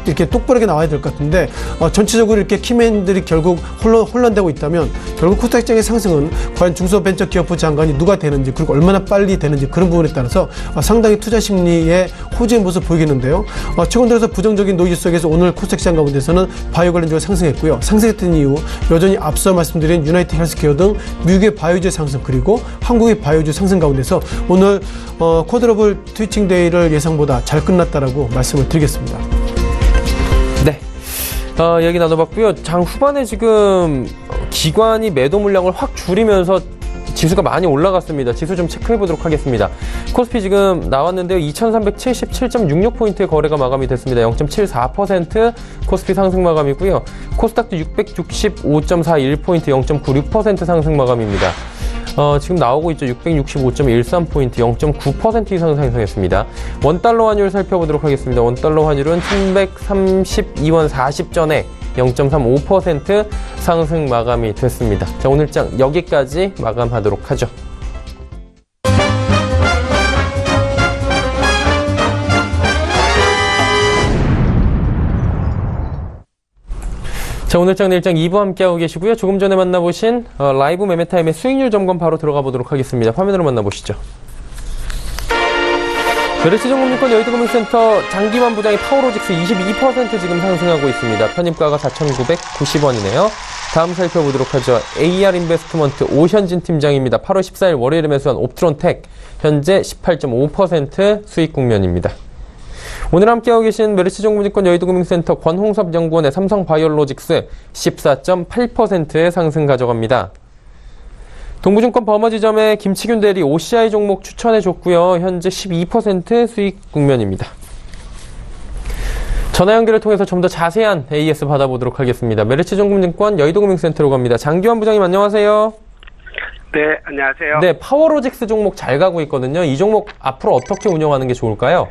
Speaker 5: 이렇게 똑바르게 나와야 될 것 같은데 전체적으로 이렇게 키맨들이 결국 혼란되고 있다면 결국 코스닥 시장의 상승은 과연 중소벤처기업부 장관이 누가 되는지 그리고 얼마나 빨리 되는지 그런 부분에 따라서 상당히 투자 심리의 호재의 모습을 보이겠는데요. 최근 들어서 부정적인 노이즈 속에서 오늘 코스닥 시장 가운데서는 바이오 관련주가 상승했고요. 상승했던 이유 여전히 앞서 말씀드린 유나이티드 헬스케어 등 미국의 바이오주의 상승 그리고 한국의 바이오주 상승 가운데서 오늘 쿼드러플 트위칭 데이를 예상보다 잘 끝났다라고 말씀을 드리겠습니다.
Speaker 2: 네. 얘기 나눠봤고요. 장 후반에 지금 기관이 매도 물량을 확 줄이면서 지수가 많이 올라갔습니다. 지수 좀 체크해 보도록 하겠습니다. 코스피 지금 나왔는데요. 2377.66포인트의 거래가 마감이 됐습니다. 0.74% 코스피 상승 마감이고요. 코스닥도 665.41포인트 0.96% 상승 마감입니다. 지금 나오고 있죠. 665.13포인트 0.9% 이상 상승했습니다. 원달러 환율 살펴보도록 하겠습니다. 원달러 환율은 1132원 40전에 0.35% 상승 마감이 됐습니다. 자, 오늘 장 여기까지 마감하도록 하죠. 자, 오늘 장 내일장 2부 함께하고 계시고요. 조금 전에 만나보신 라이브 매매타임의 수익률 점검 바로 들어가 보도록 하겠습니다. 화면으로 만나보시죠. 메르시증권증권 여의도금융센터 장기만 부장의 파워로직스 22% 지금 상승하고 있습니다. 편입가가 4,990원이네요. 다음 살펴보도록 하죠. AR 인베스트먼트 오현진 팀장입니다. 8월 14일 월요일에 매수한 옵트론텍 현재 18.5% 수익 국면입니다. 오늘 함께하고 계신 메르시증권증권 여의도금융센터 권홍섭 연구원의 삼성바이오로직스 14.8%의 상승 가져갑니다. 동부증권 버머지점의 김치균 대리 OCI 종목 추천해줬고요. 현재 12% 수익 국면입니다. 전화 연결을 통해서 좀 더 자세한 AS 받아보도록 하겠습니다. 메르시증권증권 여의도금융센터로 갑니다. 장기환 부장님 안녕하세요.
Speaker 6: 네, 안녕하세요.
Speaker 2: 네, 파워로직스 종목 잘 가고 있거든요. 이 종목 앞으로 어떻게 운영하는 게 좋을까요?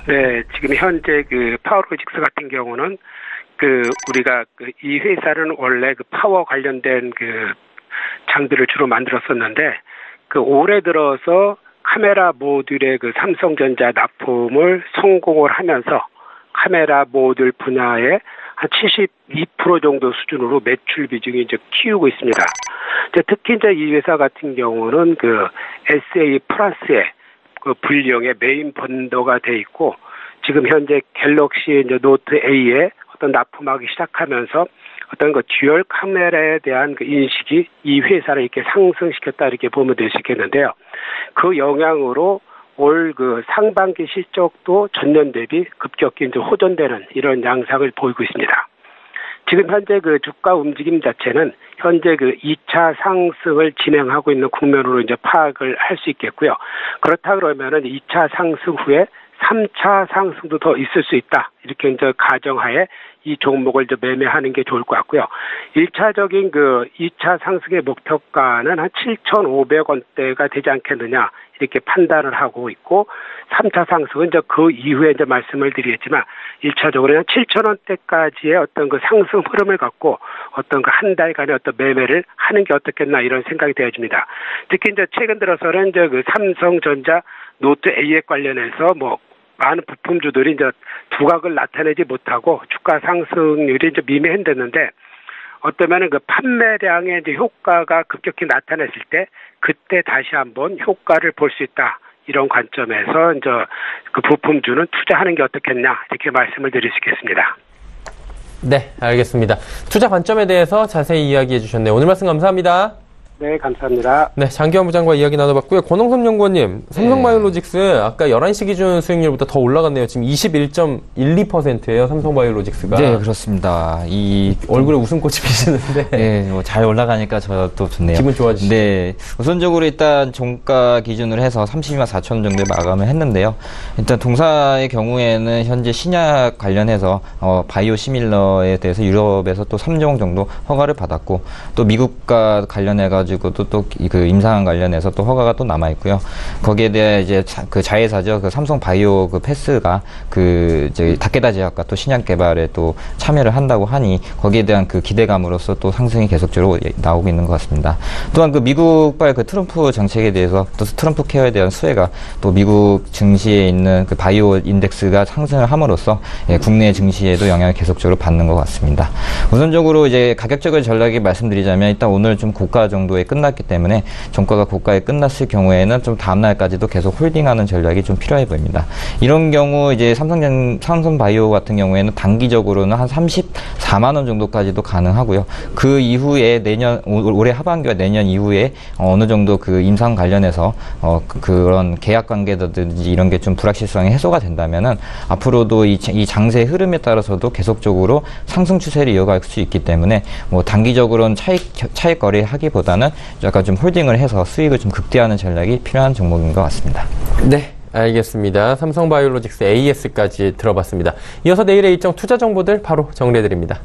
Speaker 6: 네, 지금 현재 그 파워로직스 같은 경우는 우리가 이 회사는 원래 파워 관련된 장비를 주로 만들었었는데 올해 들어서 카메라 모듈의 삼성전자 납품을 성공을 하면서 카메라 모듈 분야에 한 72% 정도 수준으로 매출 비중이 이제 키우고 있습니다. 특히 이제 이 회사 같은 경우는 SA 플러스의 분량의 메인 번더가 돼 있고 지금 현재 갤럭시 이제 노트 A에 어떤 납품하기 시작하면서 어떤 듀얼 카메라에 대한 인식이 이 회사를 이렇게 상승시켰다 이렇게 보면 될 수 있겠는데요. 그 영향으로 올 상반기 실적도 전년 대비 급격히 이제 호전되는 이런 양상을 보이고 있습니다. 지금 현재 주가 움직임 자체는 현재 2차 상승을 진행하고 있는 국면으로 이제 파악을 할 수 있겠고요. 그렇다 그러면은 2차 상승 후에 3차 상승도 더 있을 수 있다. 이렇게 이제 가정하에 이 종목을 이제 매매하는 게 좋을 것 같고요. 1차적인 2차 상승의 목표가는 한 7,500원대가 되지 않겠느냐. 이렇게 판단을 하고 있고 3차 상승은 이제 그 이후에 이제 말씀을 드리겠지만 1차적으로는 7,000원대까지의 어떤 상승 흐름을 갖고 어떤 한 달간의 어떤 매매를 하는 게 어떻겠나 이런 생각이 되어집니다. 특히 이제 최근 들어서는 이제 삼성전자 노트 A에 관련해서 많은 부품주들이 이제 두각을 나타내지 못하고 주가 상승률이 이제 미미했는데 어쩌면은 판매량의 이제 효과가 급격히 나타났을 때 그때 다시 한번 효과를 볼 수 있다. 이런 관점에서 이제 부품주는 투자하는 게 어떻겠냐 이렇게 말씀을 드릴 수 있겠습니다.
Speaker 2: 네, 알겠습니다. 투자 관점에 대해서 자세히 이야기해 주셨네요. 오늘 말씀 감사합니다.
Speaker 6: 네, 감사합니다.
Speaker 2: 네, 장기환 부장과 이야기 나눠봤고요. 권홍섭 연구원님, 삼성바이오로직스 아까 11시 기준 수익률보다 더 올라갔네요. 지금 21.12%예요, 삼성바이오로직스가.
Speaker 3: 네, 그렇습니다.
Speaker 2: 얼굴에 웃음꽃이 피시는데.
Speaker 3: 네, 잘 올라가니까 저도 좋네요.
Speaker 2: 기분 좋아지시죠?
Speaker 3: 네, 우선적으로 일단 종가 기준으로 해서 32만 4천 원 정도에 마감을 했는데요. 일단 동사의 경우에는 현재 신약 관련해서 바이오 시밀러에 대해서 유럽에서 또 3종 정도 허가를 받았고 또 미국과 관련해가지고 또 임상 관련해서 또 허가가 또 남아 있고요. 거기에 대해 이제 자회사죠. 삼성 바이오 패스가 타케다 제약과 또 신약 개발에 또 참여를 한다고 하니 거기에 대한 기대감으로서 또 상승이 계속적으로 나오고 있는 것 같습니다. 또한 미국발 트럼프 정책에 대해서 또 트럼프 케어에 대한 수혜가 또 미국 증시에 있는 바이오 인덱스가 상승을 함으로써 국내 증시에도 영향을 계속적으로 받는 것 같습니다. 우선적으로 이제 가격적인 전략이 말씀드리자면 일단 오늘 좀 고가 정도에 끝났기 때문에 종가가 고가에 끝났을 경우에는 좀 다음날까지도 계속 홀딩하는 전략이 좀 필요해 보입니다. 이런 경우 이제 삼성바이오 같은 경우에는 단기적으로는 한 34만 원 정도까지도 가능하고요. 그 이후에 올해 하반기와 내년 이후에 어느 정도 임상 관련해서 그런 계약 관계라든지 이런 게 좀 불확실성이 해소가 된다면은 앞으로도 이 장세의 흐름에 따라서도 계속적으로 상승 추세를 이어갈 수 있기 때문에 단기적으로는 차익 거래하기보다는 약간 좀 홀딩을 해서 수익을 좀 극대화하는 전략이 필요한 종목인 것 같습니다.
Speaker 2: 네, 알겠습니다. 삼성바이오로직스 AS까지 들어봤습니다. 이어서 내일의 일정 투자 정보들 바로 정리해드립니다.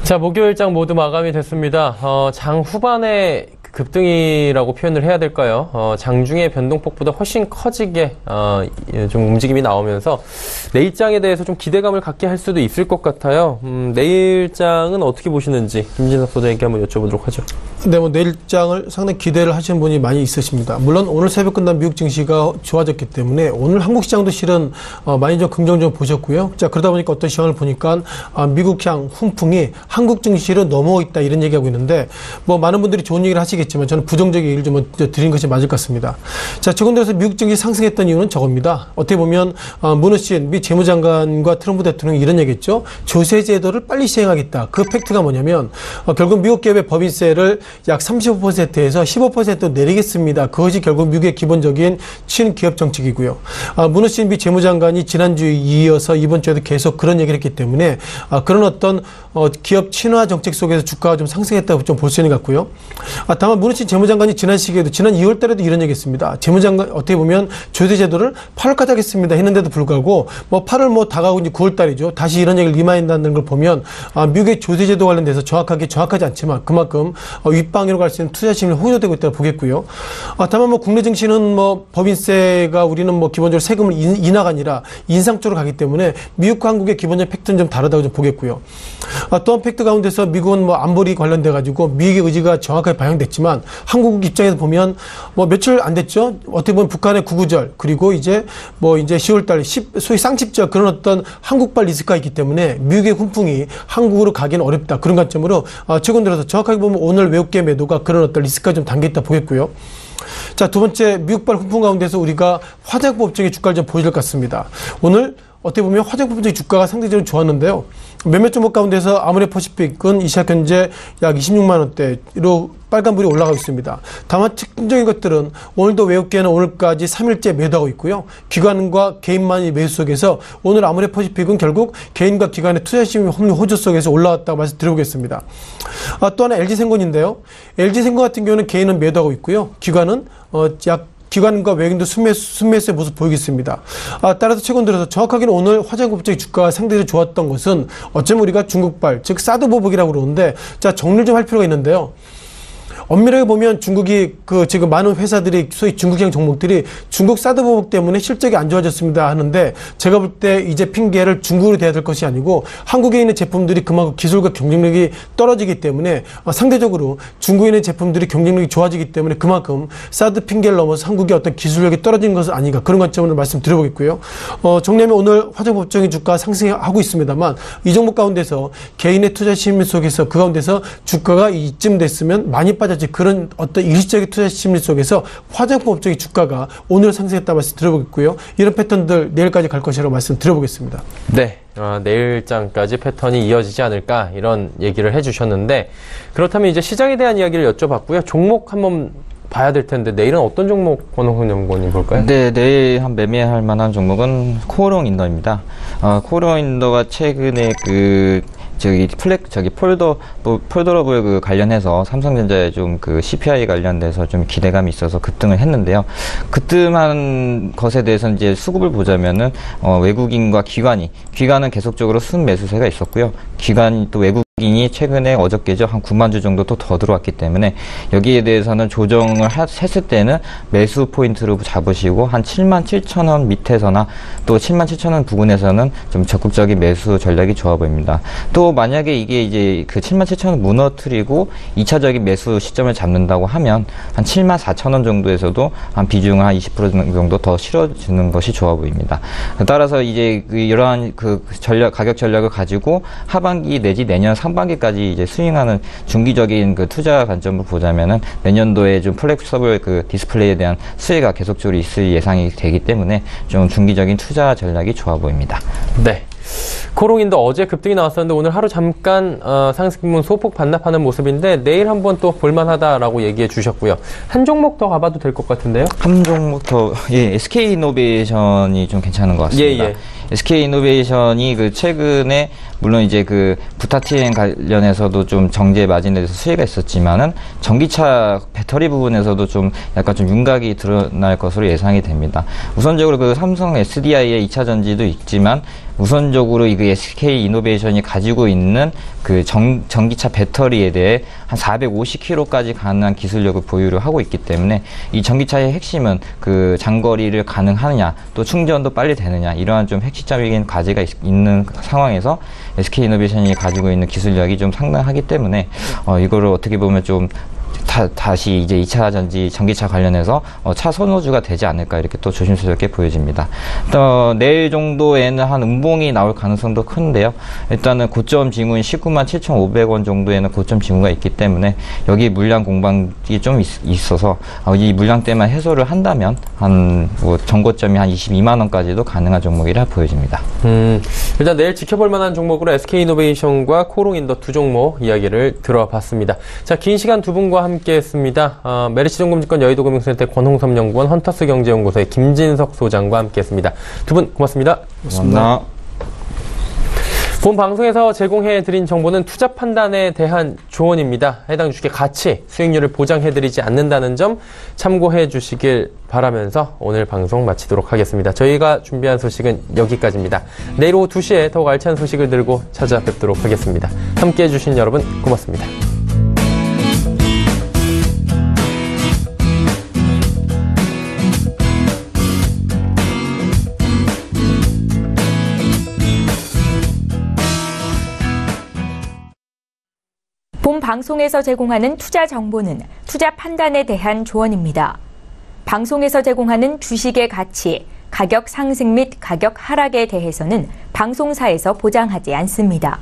Speaker 2: 자, 목요일장 모두 마감이 됐습니다. 장 후반에 급등이라고 표현을 해야 될까요? 장중의 변동폭보다 훨씬 커지게 좀 움직임이 나오면서 내일장에 대해서 좀 기대감을 갖게 할 수도 있을 것 같아요. 내일장은 어떻게 보시는지 김진석 소장님께 한번 여쭤보도록 하죠.
Speaker 5: 네, 뭐 내일장을 상당히 기대를 하시는 분이 많이 있으십니다. 물론 오늘 새벽 끝난 미국 증시가 좋아졌기 때문에 오늘 한국 시장도 실은 많이 좀 긍정적으로 보셨고요. 자, 그러다 보니까 어떤 시황을 보니까 미국향 훈풍이 한국 증시로 넘어오고 있다 이런 얘기하고 있는데 뭐 많은 분들이 좋은 얘기를 하시겠지만 저는 부정적인 얘기를 좀 드린 것이 맞을 것 같습니다. 자, 최근 들어서 미국 증시 상승했던 이유는 저겁니다. 어떻게 보면 무너진 미 재무장관과 트럼프 대통령이 이런 얘기했죠. 조세 제도를 빨리 시행하겠다. 그 팩트가 뭐냐면 결국 미국 기업의 법인세를 약 35%에서 15% 내리겠습니다. 그것이 결국 미국의 기본적인 친기업 정책이고요. 무너진 미 재무장관이 지난주에 이어서 이번 주에도 계속 그런 얘기를 했기 때문에 그런 어떤 기업 친화 정책 속에서 주가가 좀 상승했다고 좀 볼 수 있는 것 같고요. 다만 무너진 재무장관이 지난 시기에도 지난 2월 달에도 이런 얘기했습니다. 재무장관 어떻게 보면 조세 제도를 8월까지 하겠습니다 했는데도 불구하고 뭐 8월 다가오고 이제 9월 달이죠. 다시 이런 얘기를 리마인드하는 걸 보면 미국의 조세 제도 관련돼서 정확하지 않지만 그만큼 윗방향으로 갈 수 있는 투자 심리가 호조되고 있다고 보겠고요. 다만 국내 증시는 법인세가 우리는 기본적으로 세금을 인하가 아니라 인상 쪽으로 가기 때문에 미국과 한국의 기본적인 팩트는 좀 다르다고 좀 보겠고요. 또한 팩트 가운데서 미국은 안보리 관련돼 가지고 미국의 의지가 정확하게 반영됐지만 한국 입장에서 보면 며칠 안 됐죠. 어떻게 보면 북한의 구구절 그리고 이제 10월달 소위 쌍십절 그런 어떤 한국발 리스크가 있기 때문에 미국의 훈풍이 한국으로 가기는 어렵다. 그런 관점으로 최근 들어서 정확하게 보면 오늘 외국계 매도가 그런 어떤 리스크가 좀 담겨있다 보겠고요. 자, 두 번째 미국발 훈풍 가운데서 우리가 화장품 업종의 주가를 좀 보여줄 것 같습니다. 오늘 어떻게 보면 화장품 업종의 주가가 상대적으로 좋았는데요. 몇몇 종목 가운데서 아모레퍼시픽은 이 시각 현재 약 26만 원대로 빨간불이 올라가고 있습니다. 다만 특징적인 것들은 오늘도 외국계는 오늘까지 3일째 매도하고 있고요. 기관과 개인만의 매수 속에서 오늘 아모레퍼시픽은 결국 개인과 기관의 투자심리 호조 속에서 올라왔다고 말씀드려보겠습니다. 또 하나 LG생건인데요. LG생건 같은 경우는 개인은 매도하고 있고요. 기관은 기관과 외국인도 순매수의 모습 보이겠습니다. 따라서 최근 들어서 정확하게는 오늘 화장품 업종의 주가가 상대적으로 좋았던 것은 어쩌면 우리가 중국발, 즉 사드 보복이라고 그러는데 자, 정리를 좀 할 필요가 있는데요. 엄밀하게 보면 중국이 지금 많은 회사들이 소위 중국형 종목들이 중국 사드 보복 때문에 실적이 안 좋아졌습니다 하는데 제가 볼 때 이제 핑계를 중국으로 대야 될 것이 아니고 한국에 있는 제품들이 그만큼 기술과 경쟁력이 떨어지기 때문에 상대적으로 중국에 있는 제품들이 경쟁력이 좋아지기 때문에 그만큼 사드 핑계를 넘어서 한국의 어떤 기술력이 떨어지는 것은 아닌가 그런 관점으로 말씀드려보겠고요. 정리하면 오늘 화장품 업종의 주가 상승하고 있습니다만 이 종목 가운데서 개인의 투자 심리 속에서 그 가운데서 주가가 이쯤 됐으면 많이 빠졌지 그런 어떤 일시적인 투자 심리 속에서 화장품 업종의 주가가 오늘 상승했다 말씀드려보겠고요. 이런 패턴들 내일까지 갈 것이라고 말씀드려보겠습니다.
Speaker 2: 네. 내일장까지 패턴이 이어지지 않을까 이런 얘기를 해주셨는데 그렇다면 이제 시장에 대한 이야기를 여쭤봤고요. 종목 한번 봐야 될 텐데 내일은 어떤 종목 권홍석 연구원님 볼까요?
Speaker 3: 네, 내일 매매할 만한 종목은 코오롱 인더입니다. 코오롱 인더가 최근에 폴더러블 관련해서 삼성전자의 좀 CPI 관련돼서 좀 기대감이 있어서 급등을 했는데요. 급등한 것에 대해서는 이제 수급을 보자면은, 외국인과 기관은 계속적으로 순매수세가 있었고요. 기관이 또 외국인이 최근에 어저께죠. 한 9만 주 정도 또 더 들어왔기 때문에 여기에 대해서는 조정을 했을 때는 매수 포인트로 잡으시고 한 7만 7천 원 밑에서나 또 7만 7천 원 부근에서는 좀 적극적인 매수 전략이 좋아 보입니다. 또 만약에 이게 이제 7만 7천 원 무너뜨리고 2차적인 매수 시점을 잡는다고 하면 한 7만 4천 원 정도에서도 한 비중을 한 20% 정도 더 실어주는 것이 좋아 보입니다. 따라서 이제 이러한 가격 전략을 가지고 하반기 내지 내년 상반기까지 이제 스윙하는 중기적인 투자 관점을 보자면은 내년도에 좀 플렉서블 디스플레이에 대한 수혜가 계속적으로 있을 예상이 되기 때문에 좀 중기적인 투자 전략이 좋아 보입니다.
Speaker 2: 네. 코롱인도 어제 급등이 나왔었는데 오늘 하루 잠깐 상승분 소폭 반납하는 모습인데 내일 한번 또 볼만하다라고 얘기해 주셨고요. 한 종목 더 가봐도 될 것 같은데요?
Speaker 3: 한 종목 더, SK이노베이션이 좀 괜찮은 것 같습니다.
Speaker 2: 예.
Speaker 3: SK이노베이션이 최근에 물론 이제 그 부타티엔 관련해서도 좀 정제 마진에 대해서 수혜가 있었지만은 전기차 배터리 부분에서도 좀 약간 좀 윤곽이 드러날 것으로 예상이 됩니다. 우선적으로 그 삼성 SDI의 2차 전지도 있지만 우선적으로 이 SK 이노베이션이 가지고 있는 그 전기차 배터리에 대해 한 450km까지 가능한 기술력을 보유를 하고 있기 때문에 이 전기차의 핵심은 그 장거리를 가능하느냐 또 충전도 빨리 되느냐 이러한 좀 핵심적인 과제가 있는 상황에서 SK 이노베이션이 가지고 있는 기술력이 좀 상당하기 때문에 이거를 어떻게 보면 좀 다시 이제 2차 전지 전기차 관련해서 차 선호주가 되지 않을까 이렇게 또 조심스럽게 보여집니다. 내일 정도에는 한 음봉이 나올 가능성도 큰데요. 일단은 고점 징후인 197,500원 7,500원 정도에는 고점 징후가 있기 때문에 여기 물량 공방이 좀 있어서 이 물량대만 해소를 한다면 한 뭐 전고점이 한 22만 원까지도 가능한 종목이라 보여집니다.
Speaker 2: 일단 내일 지켜볼 만한 종목으로 SK이노베이션과 코롱인더 두 종목 이야기를 들어봤습니다. 자, 긴 시간 두 분과 함께했습니다. 메리츠증권증권 여의도금융센터 권홍섭 연구원, 헌터스 경제연구소의 김진석 소장과 함께했습니다. 두 분 고맙습니다.
Speaker 3: 고맙습니다.
Speaker 2: 본 방송에서 제공해드린 정보는 투자 판단에 대한 조언입니다. 해당 주식의 가치, 수익률을 보장해드리지 않는다는 점 참고해 주시길 바라면서 오늘 방송 마치도록 하겠습니다. 저희가 준비한 소식은 여기까지입니다. 내일 오후 2시에 더욱 알찬 소식을 들고 찾아뵙도록 하겠습니다. 함께해 주신 여러분 고맙습니다.
Speaker 1: 본 방송에서 제공하는 투자 정보는 투자 판단에 대한 조언입니다. 방송에서 제공하는 주식의 가치, 가격 상승 및 가격 하락에 대해서는 방송사에서 보장하지 않습니다.